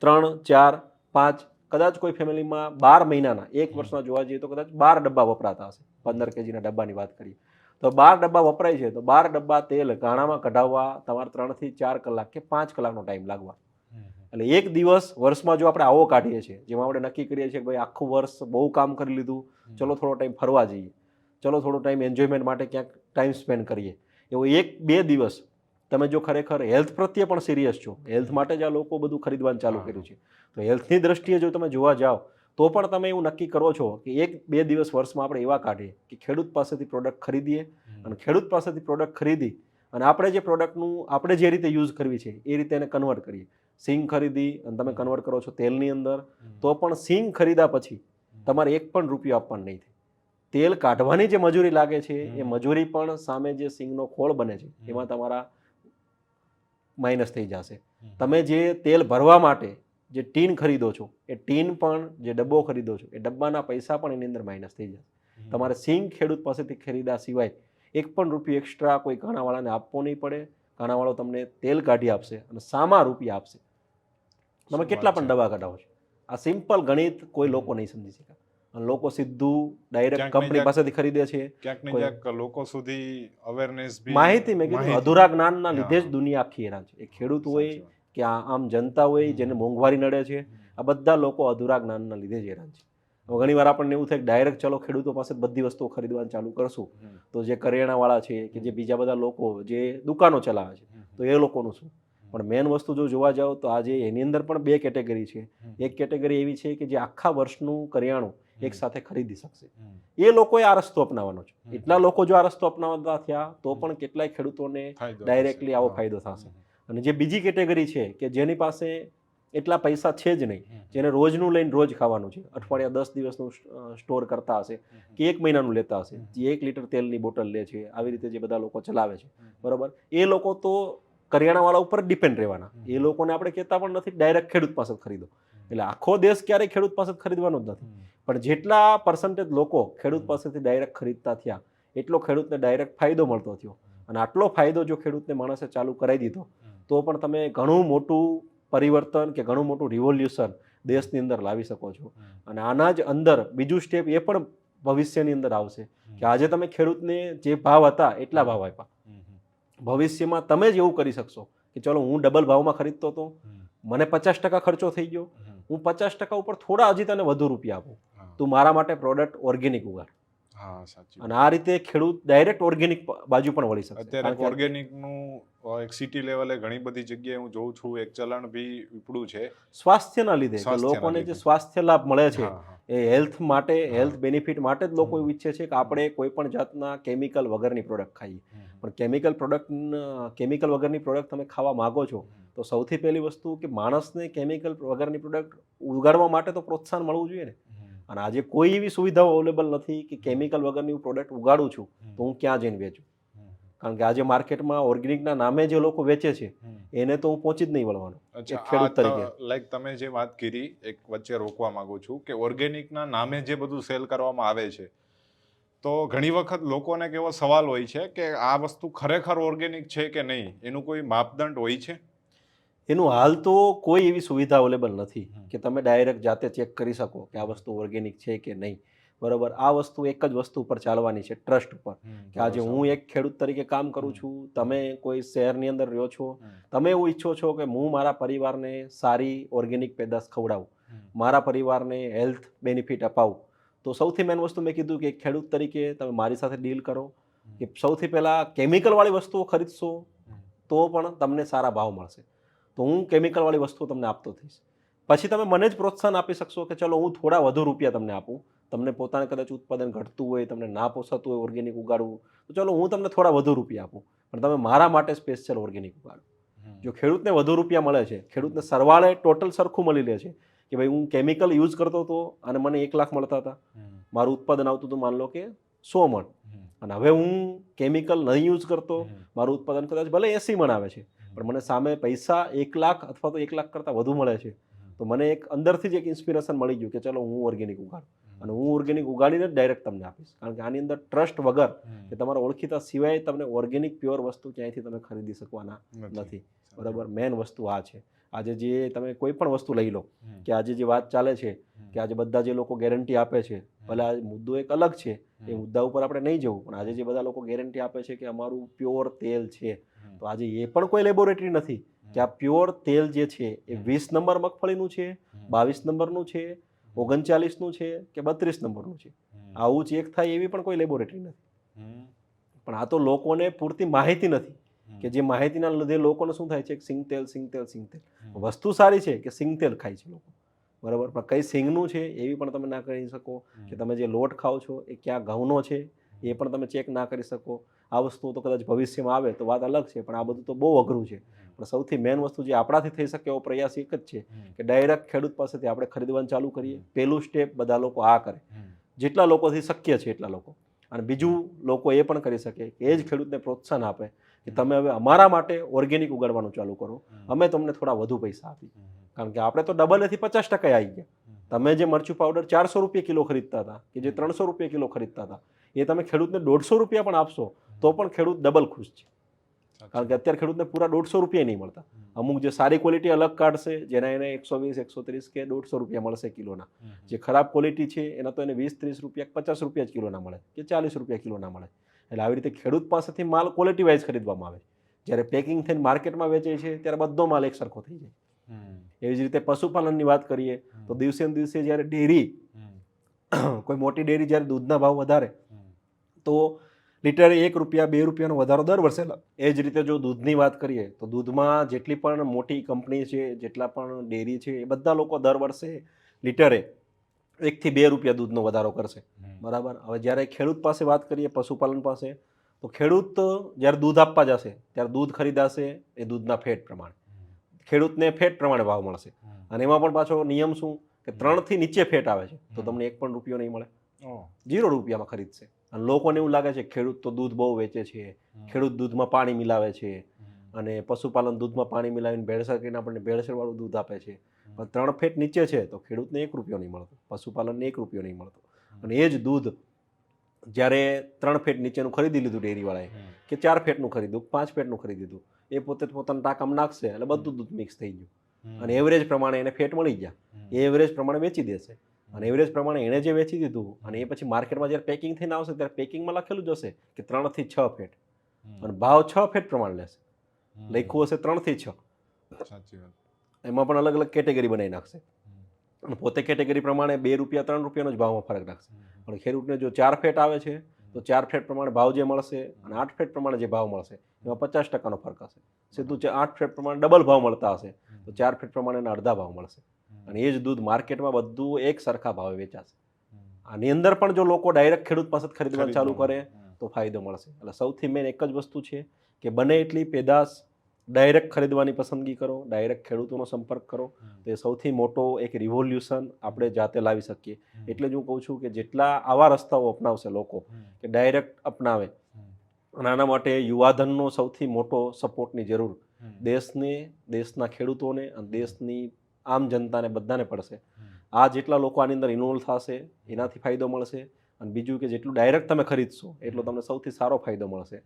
3, 4, 5, કદાચ કોઈ ફેમિલીમાં 12 મહિનાના, એક વર્ષના જોવા જઈએ તો કદાચ 12 ડબ્બા વપરાતા હશે. 15 kgના ડબ્બાની વાત કરીએ તો 12 ડબ્બા વપરાય છે, તો 12 ડબ્બા તેલ ગાણામાં કઢાવવા તમારે 3 થી 4 કલાક કે 5 કલાકનો ટાઈમ લાગવા. એટલે એક દિવસ વર્ષમાં જો આપણે આવો કાઢીએ છીએ, જેમાં આપણે નક્કી કરીએ છીએ કે ભાઈ આખું વર્ષ બહુ કામ કરી લીધું, ચલો થોડો ટાઈમ ફરવા જઈએ, ચલો થોડો ટાઈમ એન્જોયમેન્ટ માટે ક્યાંક ટાઈમ સ્પેન્ડ કરીએ, એવો 1-2 દિવસ તમે જો ખરેખર હેલ્થ પ્રત્યે પણ સિરિયસ છો, હેલ્થ માટે જ આ લોકો બધું ખરીદવાનું ચાલુ કર્યું છે, તો હેલ્થની દ્રષ્ટિએ જો તમે જોવા જાઓ તો પણ તમે એવું નક્કી કરો છો કે 1-2 દિવસ વર્ષમાં આપણે એવા કાઢીએ કે ખેડૂત પાસેથી પ્રોડક્ટ ખરીદીએ, અને ખેડૂત પાસેથી પ્રોડક્ટ ખરીદી અને આપણે જે પ્રોડક્ટનું આપણે જે રીતે યુઝ કરવી છે એ રીતે એને કન્વર્ટ કરીએ. સિંગ ખરીદી અને તમે કન્વર્ટ કરો છો તેલની અંદર, તો પણ સિંગ ખરીદ્યા પછી તમારે 1 પણ રૂપિયો આપવાનો નહીં થાય. તેલ કાઢવાની જે મજૂરી લાગે છે એ મજૂરી પણ સામે જે સિંગનો ખોળ બને છે એમાં તમારા માઇનસ થઈ જશે. તમે જે તેલ ભરવા માટે જે ટીન ખરીદો છો, એ ટીન પણ, જે ડબ્બો ખરીદો છો, એ ડબ્બાના પૈસા પણ એની અંદર માઇનસ થઈ જશે. તમારે સિંગ ખેડૂત પાસેથી ખરીદ્યા સિવાય 1 પણ રૂપિયો એક્સ્ટ્રા કોઈ ગાણાવાળાને આપવો નહીં પડે. ગાણાવાળો તમને તેલ કાઢી આપશે અને સામા રૂપિયા આપશે. તમે કેટલા પણ ડબ્બા કઢાવો છો. આ સિમ્પલ ગણિત કોઈ લોકો નહીં સમજી શક્યા, અને લોકો સીધું ડાયરેક્ટ કંપની પાસેથી ખરીદે છે. ક્યાંક ને ક્યાંક લોકો સુધી અવેરનેસ બી, માહિતી મેં કીધું અધૂરા જ્ઞાનના લીધે જ દુનિયા આખી હેરાન છે. એ ખેડૂત હોય કે આમ જનતા હોય જેને મોંઘવારી નડે છે, આ બધા લોકો અધૂરા જ્ઞાનના લીધે જ હેરાન છે. ઘણી વાર આપણને એવું થાય કે ડાયરેક્ટ ચલો ખેડૂતો પાસે બધી વસ્તુઓ ખરીદવાનું ચાલુ કરશું તો જે કરિયાણાવાળા છે કે જે બીજા બધા લોકો જે દુકાનો ચલાવે છે તો એ લોકોનું શું. પણ મેન વસ્તુ જો જોવા જાઓ તો આજે એની અંદર પણ 2 કેટેગરી છે. એક કેટેગરી એવી છે કે જે આખા વર્ષનું કરિયાણું એક સાથે ખરીદી શકશે. એ લોકોએ આ રસ્તો અપનાવવાનો છે. એટલા લોકો જો આ રસ્તો અપનાવતા થયા તો પણ કેટલાય ખેડૂતોને ડાયરેક્ટલી આવો ફાયદો થશે. અને જે બીજી કેટેગરી છે કે જેની પાસે એટલા પૈસા છે જ નહીં, જેને રોજનું લઈને રોજ ખાવાનું છે, અઠવાડિયા 10 દિવસનું સ્ટોર કરતા હશે કે 1 મહિનાનું લેતા હશે, જે 1 લીટર તેલની બોટલ લે છે, આવી રીતે જે બધા લોકો ચલાવે છે, બરોબર, એ લોકો તો કરિયાણાવાળા ઉપર ડિપેન્ડ રહેવાના. એ લોકોને આપણે કહેતા પણ નથી ડાયરેક્ટ ખેડૂત પાસે ખરીદો. એટલે આખો દેશ ક્યારેય ખેડૂત પાસે ખરીદવાનો જ નથી, પણ જેટલા પર્સન્ટેજ લોકો ખેડૂત પાસેથી ડાયરેક્ટ ખરીદતા થયા એટલો ખેડૂતને ડાયરેક્ટ ફાયદો મળતો થયો. અને આટલો ફાયદો જો ખેડૂતને માણસે ચાલુ કરાવી દીધો તો પણ તમે ઘણું મોટું પરિવર્તન કે ઘણું મોટું રિવોલ્યુશન દેશની અંદર લાવી શકો છો. અને આના જ અંદર બીજું સ્ટેપ એ પણ ભવિષ્યની અંદર આવશે કે આજે તમે ખેડૂતને જે ભાવ હતા એટલા ભાવ આપ્યા, ભવિષ્યમાં તમે જ એવું કરી શકશો કે ચલો હું ડબલ ભાવમાં ખરીદતો હતો, મને 50% ખર્ચો થઈ ગયો, હું 50% ઉપર થોડા હજી તને વધુ રૂપિયા આપું, તું મારા માટે પ્રોડક્ટ ઓર્ગેનિક ઉગાડ. અને આ રીતે ખેડૂત ડાયરેક્ટ ઓર્ગેનિક બાજુ પણ વળી શકે. અત્યારે ઓર્ગેનિકનું એક સિટી લેવલે ઘણી બધી જગ્યાએ હું જોઉં છું એક ચલણ બી ઉપડું છે સ્વાસ્થ્યના લીધે, કે લોકોને જે સ્વાસ્થ્ય લાભ મળે છે એ હેલ્થ માટે, હેલ્થ બેનિફિટ માટે જ લોકો એવું ઈચ્છે છે કે આપણે કોઈ પણ જાતના કેમિકલ વગરની પ્રોડક્ટ ખાઈએ. પણ કેમિકલ વગરની પ્રોડક્ટ તમે ખાવા માંગો છો તો સૌથી પહેલી વસ્તુ કે માણસને કેમિકલ વગરની પ્રોડક્ટ ઉગાડવા માટે તો પ્રોત્સાહન મળવું જોઈએ ને. અને આજે કોઈ એવી સુવિધાઓ અવેલેબલ નથી કે કેમિકલ વગરની હું પ્રોડક્ટ ઉગાડું છું તો હું ક્યાં જઈને વેચું. કારણ કે આજે માર્કેટમાં ઓર્ગેનિકના નામે જે લોકો વેચે છે એને તો હું પહોંચી જ નહીં વળવાનો ખેડૂત તરીકે. લાઈક તમે જે વાત કરી, એક વચ્ચે રોકવા માંગુ છું કે ઓર્ગેનિકના નામે જે બધું સેલ કરવામાં આવે છે, તો ઘણી વખત લોકોને કેવો સવાલ હોય છે કે આ વસ્તુ ખરેખર ઓર્ગેનિક છે કે નહીં, એનું કોઈ માપદંડ હોય છે? એનું હાલ તો કોઈ એવી સુવિધા અવેલેબલ નથી કે તમે ડાયરેક્ટ જાતે ચેક કરી શકો કે આ વસ્તુ ઓર્ગેનિક છે કે નહીં. બરાબર. આ વસ્તુ એક જ વસ્તુ ઉપર ચાલવાની છે, ટ્રસ્ટ ઉપર. કે આજે હું એક ખેડૂત તરીકે કામ કરું છું, તમે કોઈ શહેરની અંદર રહ્યો છો, તમે એવું ઈચ્છો છો કે હું મારા પરિવારને સારી ઓર્ગેનિક પેદાશ ખવડાવું, મારા પરિવારને હેલ્થ બેનિફિટ અપાવું, તો સૌથી મેઇન વસ્તુ મેં કીધું કે એક ખેડૂત તરીકે તમે મારી સાથે ડીલ કરો કે સૌથી પહેલાં કેમિકલવાળી વસ્તુઓ ખરીદશો તો પણ તમને સારા ભાવ મળશે. તો હું કેમિકલવાળી વસ્તુઓ તમને આપતો થઈશ. પછી તમે મને જ પ્રોત્સાહન આપી શકશો કે ચલો હું થોડા વધુ રૂપિયા તમને આપું, તમને પોતાને કદાચ ઉત્પાદન ઘટતું હોય, તમને ના પોસાતું હોય ઓર્ગેનિક ઉગાડવું, તો ચલો હું તમને થોડા વધુ રૂપિયા આપું, પણ તમે મારા માટે સ્પેશિયલ ઓર્ગેનિક ઉગાડો. જો ખેડૂતને વધુ રૂપિયા મળે છે, ખેડૂતને સરવાળે ટોટલ સરખું મળી લે છે કે ભાઈ હું કેમિકલ યુઝ કરતો હતો અને મને 1 લાખ મળતા હતા, મારું ઉત્પાદન આવતું હતું માન લો કે 100 મણ, અને હવે હું કેમિકલ નહીં યુઝ કરતો, મારું ઉત્પાદન કદાચ ભલે 80 મણ આવે છે, પણ મને સામે પૈસા 1 લાખ અથવા તો 1 લાખ કરતાં વધુ મળે છે, તો મને એક અંદરથી જ એક ઇન્સ્પિરેશન મળી ગયું કે ચલો હું ઓર્ગેનિક ઉગાડું, અને હું ઓર્ગેનિક ઉગાડીને જ ડાયરેક્ટ તમને આપીશ. કારણ કે આની અંદર ટ્રસ્ટ વગર કે તમારા ઓળખીતા સિવાય તમને ઓર્ગેનિક પ્યોર વસ્તુ ક્યાંયથી તમે ખરીદી શકવાના નથી. બરાબર. મેઇન વસ્તુ આ છે. આજે જે તમે કોઈ પણ વસ્તુ લઈ લો કે આજે જે વાત ચાલે છે કે આજે બધા જે લોકો ગેરંટી આપે છે, ભલે આ મુદ્દો એક અલગ છે, એ મુદ્દા ઉપર આપણે નહીં જવું, પણ આજે જે બધા લોકો ગેરંટી આપે છે કે અમારું પ્યોર તેલ છે, તો આજે એ પણ કોઈ લેબોરેટરી નથી કે આ પ્યોર તેલ જે છે એ 20 નંબર મગફળીનું છે, 22 નંબરનું છે, 39નું છે કે 32 નંબરનું છે. આવું ચેક થાય એવી પણ કોઈ લેબોરેટરી નથી. પણ આ તો લોકોને પૂરતી માહિતી નથી કે જે માહિતીના લીધે લોકોને શું થાય છે, સિંગ તેલ સિંગ તેલ સિંગ તેલ. વસ્તુ સારી છે કે સિંગ તેલ ખાય છે લોકો, બરાબર, પણ કઈ સિંગનું છે એવી પણ તમે ના કરી શકો, કે તમે જે લોટ ખાઓ છો એ ક્યાં ઘઉંનો છે એ પણ તમે ચેક ના કરી શકો. આ વસ્તુ તો કદાચ ભવિષ્યમાં આવે તો વાત અલગ છે, પણ આ બધું તો બહુ અઘરું છે. પણ સૌથી મેઇન વસ્તુ જે આપણાથી થઈ શકે એવો પ્રયાસ એક જ છે કે ડાયરેક્ટ ખેડૂત પાસેથી આપણે ખરીદવાનું ચાલુ કરીએ. પહેલું સ્ટેપ બધા લોકો આ કરે, જેટલા લોકોથી શક્ય છે એટલા લોકો. અને બીજું લોકો એ પણ કરી શકે કે એ જ ખેડૂતને પ્રોત્સાહન આપે કે તમે હવે અમારા માટે ઓર્ગેનિક ઉગાડવાનું ચાલુ કરો, અમે તમને થોડા વધુ પૈસા આપી. કારણ કે આપણે તો ડબલથી 50% આવી ગયા. તમે જે મરચું પાવડર 400 રૂપિયા કિલો ખરીદતા હતા કે જે 300 રૂપિયા કિલો ખરીદતા હતા, એ તમે ખેડૂતને 150 રૂપિયા પણ આપશો તો પણ ખેડૂત ડબલ ખુશ છે. કારણ કે અત્યારે ખેડૂતને પૂરા 150 રૂપિયા નહીં મળતા. અમુક જે સારી ક્વોલિટી અલગ કાઢશે, જેના એને 120, 130 કે 150 રૂપિયા મળશે કિલોના. જે ખરાબ ક્વોલિટી છે એના તો એને 20-30 રૂપિયા, 50 રૂપિયા જ કિલોના મળે કે 40 રૂપિયા કિલોના મળે. એટલે આવી રીતે ખેડૂત પાસેથી માલ ક્વોલિટી વાઇઝ ખરીદવામાં આવે. જ્યારે પેકિંગ થઈને માર્કેટમાં વેચે છે ત્યારે બધો માલ એક સરખો થઈ જાય. એવી જ રીતે પશુપાલનની વાત કરીએ તો દિવસે ને દિવસે જ્યારે ડેરી, કોઈ મોટી ડેરી જ્યારે દૂધના ભાવ વધારે તો લીટરે 1 રૂપિયા 2 રૂપિયાનો વધારો દર વર્ષે. એ જ રીતે જો દૂધની વાત કરીએ તો દૂધમાં જેટલી પણ મોટી કંપની છે, જેટલા પણ ડેરી છે, એ બધા લોકો દર વર્ષે લીટરે 1 થી 2 રૂપિયા દૂધનો વધારો કરશે. બરાબર. હવે જ્યારે ખેડૂત પાસે વાત કરીએ, પશુપાલન પાસે, તો ખેડૂત જ્યારે દૂધ આપવા જશે ત્યારે દૂધ ખરીદાશે એ દૂધના ફેટ પ્રમાણે. ખેડૂતને ફેટ પ્રમાણે ભાવ મળશે. અને એમાં પણ પાછો નિયમ શું કે 3 થી નીચે ફેટ આવે છે તો તમને 1 પણ રૂપિયો નહીં મળે, 0 રૂપિયામાં ખરીદશે. અને લોકોને એવું લાગે છે ખેડૂત તો દૂધ બહુ વેચે છે, ખેડૂત દૂધમાં પાણી મિલાવે છે, અને પશુપાલન દૂધમાં પાણી મિલાવીને ભેળસેળ કરીને આપણને ભેળસેળવાળું દૂધ આપે છે. પણ 3 ફેટ નીચે છે તો ખેડૂતને 1 રૂપિયો નહીં મળતો, પશુપાલનને 1 રૂપિયો નહીં મળતો. અને એ જ દૂધ જ્યારે 3 ફેટ નીચેનું ખરીદી લીધું ડેરીવાળાએ, કે 4 ફેટનું ખરીદ્યું, 5 ફેટનું ખરીદી દીધું, એ પોતે પોતાના ટાંકામાં નાખશે એટલે બધું દૂધ મિક્સ થઈ ગયું. અને એવરેજ પ્રમાણે એને ફેટ મળી ગયા, એ એવરેજ પ્રમાણે વેચી દેશે. અને એવરેજ પ્રમાણે એણે જે વેચી દીધું અને એ પછી માર્કેટમાં જ્યારે પેકિંગ થઈને આવશે ત્યારે પેકિંગમાં લખેલું જ હશે કે 3 થી 6 ફેટ, અને ભાવ 6 ફેટ પ્રમાણે લેશે. લખ્યું હશે 3 થી 6. સાચી વાત. એમાં પણ અલગ અલગ કેટેગરી બનાવી નાખશે. અને પોતે કેટેગરી પ્રમાણે 2 રૂપિયા 3 રૂપિયાનો જ ભાવમાં ફરક રાખશે. પણ ખેડૂતને જો 4 ફેટ આવે છે તો 4 ફેટ પ્રમાણે ભાવ જે મળશે અને 8 ફેટ પ્રમાણે જે ભાવ મળશે એમાં 50%નો ફરક હશે. સીધું 8 ફેટ પ્રમાણે ડબલ ભાવ મળતા હશે તો 4 ફેટ પ્રમાણે એના અડધા ભાવ મળશે. અને એ જ દૂધ માર્કેટમાં બધું એક સરખા ભાવે વેચાશે. આની અંદર પણ જો લોકો ડાયરેક્ટ ખેડૂત પાસે ખરીદવાનું ચાલુ કરે તો ફાયદો મળશે. એટલે સૌથી મેઇન એક જ વસ્તુ છે કે બને એટલી પેદાશ ડાયરેક્ટ ખરીદવાની પસંદગી કરો, ડાયરેક્ટ ખેડૂતોનો સંપર્ક કરો. તો એ સૌથી મોટો એક રિવોલ્યુશન આપણે જાતે લાવી શકીએ. એટલે જ હું કહું છું કે જેટલા આવા રસ્તાઓ અપનાવશે લોકો કે ડાયરેક્ટ અપનાવે, અને આના માટે યુવાધનનો સૌથી મોટો સપોર્ટની જરૂર દેશના ખેડૂતોને અને દેશની આમ જનતાને બધાને પડશે. આ જેટલા લોકો આની અંદર ઇન્વોલ્વ થશે એનાથી ફાયદો મળશે. અને બીજું કે જેટલું ડાયરેક્ટ તમે ખરીદશો એટલો તમને સૌથી સારો ફાયદો મળશે.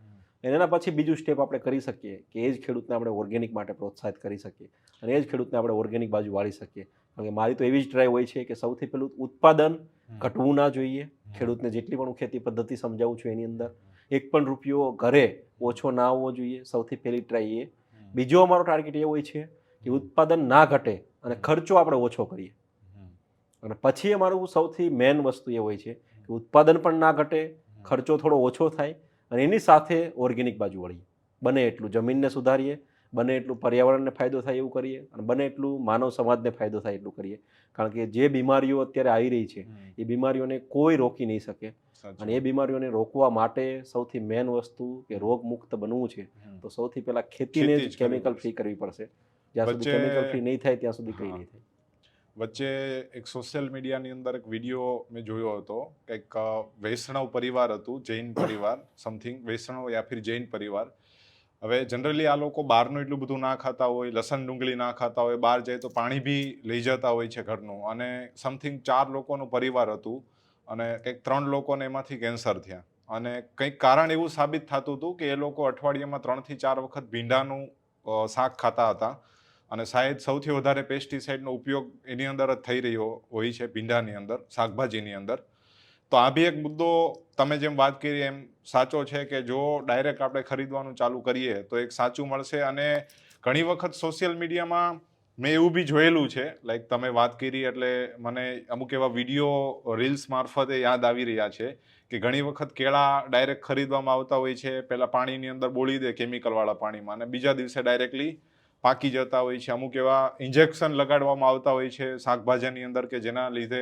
એના પછી બીજું સ્ટેપ આપણે કરી શકીએ કે એ જ ખેડૂતને આપણે ઓર્ગેનિક માટે પ્રોત્સાહિત કરી શકીએ અને એ જ ખેડૂતને આપણે ઓર્ગેનિક બાજુ વાળી શકીએ. કારણ કે મારી તો એવી જ ટ્રાય હોય છે કે સૌથી પહેલું ઉત્પાદન ઘટવું ના જોઈએ. ખેડૂતને જેટલી પણ હું ખેતી પદ્ધતિ સમજાવું છું એની અંદર એક પણ રૂપિયો ઘરે ઓછો ના આવવો જોઈએ. સૌથી પહેલી ટ્રાય એ. બીજો અમારો ટાર્ગેટ એ હોય છે કે ઉત્પાદન ના ઘટે અને ખર્ચો આપણે ઓછો કરીએ. અને પછી અમારું સૌથી મેઇન વસ્તુ એ હોય છે કે ઉત્પાદન પણ ના ઘટે, ખર્ચો થોડો ઓછો થાય અને એની સાથે ઓર્ગેનિક બાજુ વળીએ. બને એટલું જમીનને સુધારીએ, બને એટલું પર્યાવરણને ફાયદો થાય એવું કરીએ અને બને એટલું માનવ સમાજને ફાયદો થાય એટલું કરીએ. કારણ કે જે બીમારીઓ અત્યારે આવી રહી છે એ બીમારીઓને કોઈ રોકી નહીં શકે. અને એ બીમારીઓને રોકવા માટે સૌથી મેઇન વસ્તુ કે રોગ મુક્ત બનવું છે તો સૌથી પહેલા ખેતીને જ કેમિકલ ફ્રી કરવી પડશે. જ્યાં સુધી કેમિકલ ફ્રી નહીં થાય ત્યાં સુધી કંઈ નહીં થાય. વચ્ચે એક સોશિયલ મીડિયાની અંદર એક વિડીયો મેં જોયો હતો, કંઈક વૈષ્ણવ પરિવાર હતું, જૈન પરિવાર સમથિંગ, વૈષ્ણવ યા ફિર જૈન પરિવાર. હવે જનરલી આ લોકો બહારનું એટલું બધું ના ખાતા હોય, લસણ ડુંગળી ના ખાતા હોય, બહાર જાય તો પાણી બી લઈ જતા હોય છે ઘરનું, અને સમથિંગ 4 લોકોનું પરિવાર હતું અને કંઈક 3 લોકોને એમાંથી કેન્સર થયા. અને કંઈક કારણ એવું સાબિત થતું હતું કે એ લોકો અઠવાડિયામાં 3 થી 4 વખત ભીંડાનું શાક ખાતા હતા અને શાયદ સૌથી વધારે પેસ્ટિસાઇડનો ઉપયોગ એની અંદર જ થઈ રહ્યો હોય છે, ભીંડાની અંદર, શાકભાજીની અંદર. તો આ બી એક મુદ્દો તમે જેમ વાત કરી એમ સાચો છે કે જો ડાયરેક્ટ આપણે ખરીદવાનું ચાલુ કરીએ તો એક સાચું મળશે. અને ઘણી વખત સોશિયલ મીડિયામાં મેં એવું બી જોયેલું છે, લાઈક તમે વાત કરી એટલે મને અમુક એવા વિડીયો રીલ્સ મારફતે યાદ આવી રહ્યા છે કે ઘણી વખત કેળા ડાયરેક્ટ ખરીદવામાં આવતા હોય છે, પહેલાં પાણીની અંદર બોળી દે કેમિકલવાળા પાણીમાં, અને બીજા દિવસે ડાયરેક્ટલી પાકી જતા હોય છે. અમુક એવા ઇન્જેક્શન લગાડવામાં આવતા હોય છે શાકભાજીની અંદર કે જેના લીધે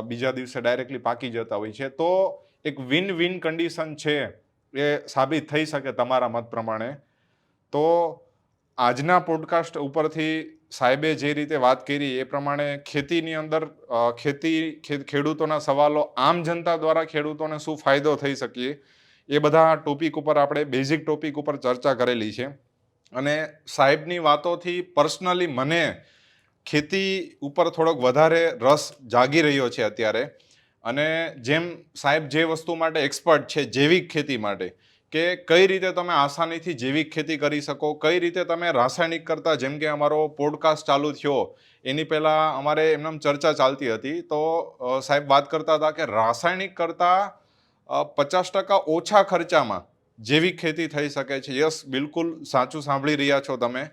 બીજા દિવસે ડાયરેક્ટલી પાકી જતા હોય છે. તો એક વિન વિન કન્ડિશન છે એ સાબિત થઈ શકે તમારા મત પ્રમાણે. તો આજના પોડકાસ્ટ ઉપરથી સાહેબે જે રીતે વાત કરી એ પ્રમાણે ખેતીની અંદર ખેડૂતોના સવાલો, આમ જનતા દ્વારા ખેડૂતોને શું ફાયદો થઈ શકીએ, એ બધા ટોપિક ઉપર આપણે બેઝિક ટોપિક ઉપર ચર્ચા કરેલી છે. અને સાહેબની વાતોથી પર્સનલી મને ખેતી ઉપર થોડોક વધારે રસ જાગી રહ્યો છે અત્યારે. અને જેમ સાહેબ જે વસ્તુ માટે એક્સપર્ટ છે, જૈવિક ખેતી માટે, કે કઈ રીતે તમે આસાનીથી જૈવિક ખેતી કરી શકો, કઈ રીતે તમે રાસાયણિક કરતાં, જેમ કે અમારો પોડકાસ્ટ ચાલુ થયો એની પહેલાં અમારે એમનામ ચર્ચા ચાલતી હતી તો સાહેબ વાત કરતા હતા કે રાસાયણિક કરતાં 50% ઓછા ખર્ચામાં જૈવિક ખેતી થઈ શકે છે. યસ, બિલકુલ સાચું સાંભળી રહ્યા છો તમે.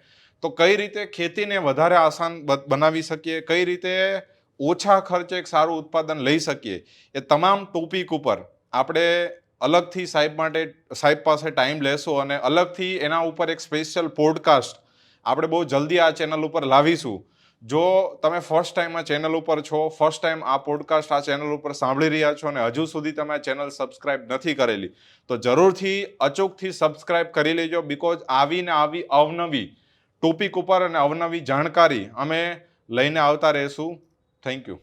તો કઈ રીતે ખેતીને વધારે આસાન બનાવી શકીએ, કઈ રીતે ઓછા ખર્ચે એક સારું ઉત્પાદન લઈ શકીએ, એ તમામ ટોપિક ઉપર આપણે અલગથી સાહેબ પાસે ટાઈમ લેશું અને અલગથી એના ઉપર એક સ્પેશિયલ પોડકાસ્ટ આપણે બહુ જલ્દી આ ચેનલ ઉપર લાવીશું. જો તમે ફર્સ્ટ ટાઈમ આ ચેનલ ઉપર છો, ફર્સ્ટ ટાઈમ આ પોડકાસ્ટ આ ચેનલ ઉપર સાંભળી રહ્યા છો અને હજુ સુધી તમે આ ચેનલ સબસ્ક્રાઇબ નથી કરેલી તો જરૂરથી અચૂકથી સબસ્ક્રાઇબ કરી લેજો. બિકોઝ આવી અવનવી ટોપિક ઉપર અને અવનવી જાણકારી અમે લઈને આવતા રહીશું. Thank you.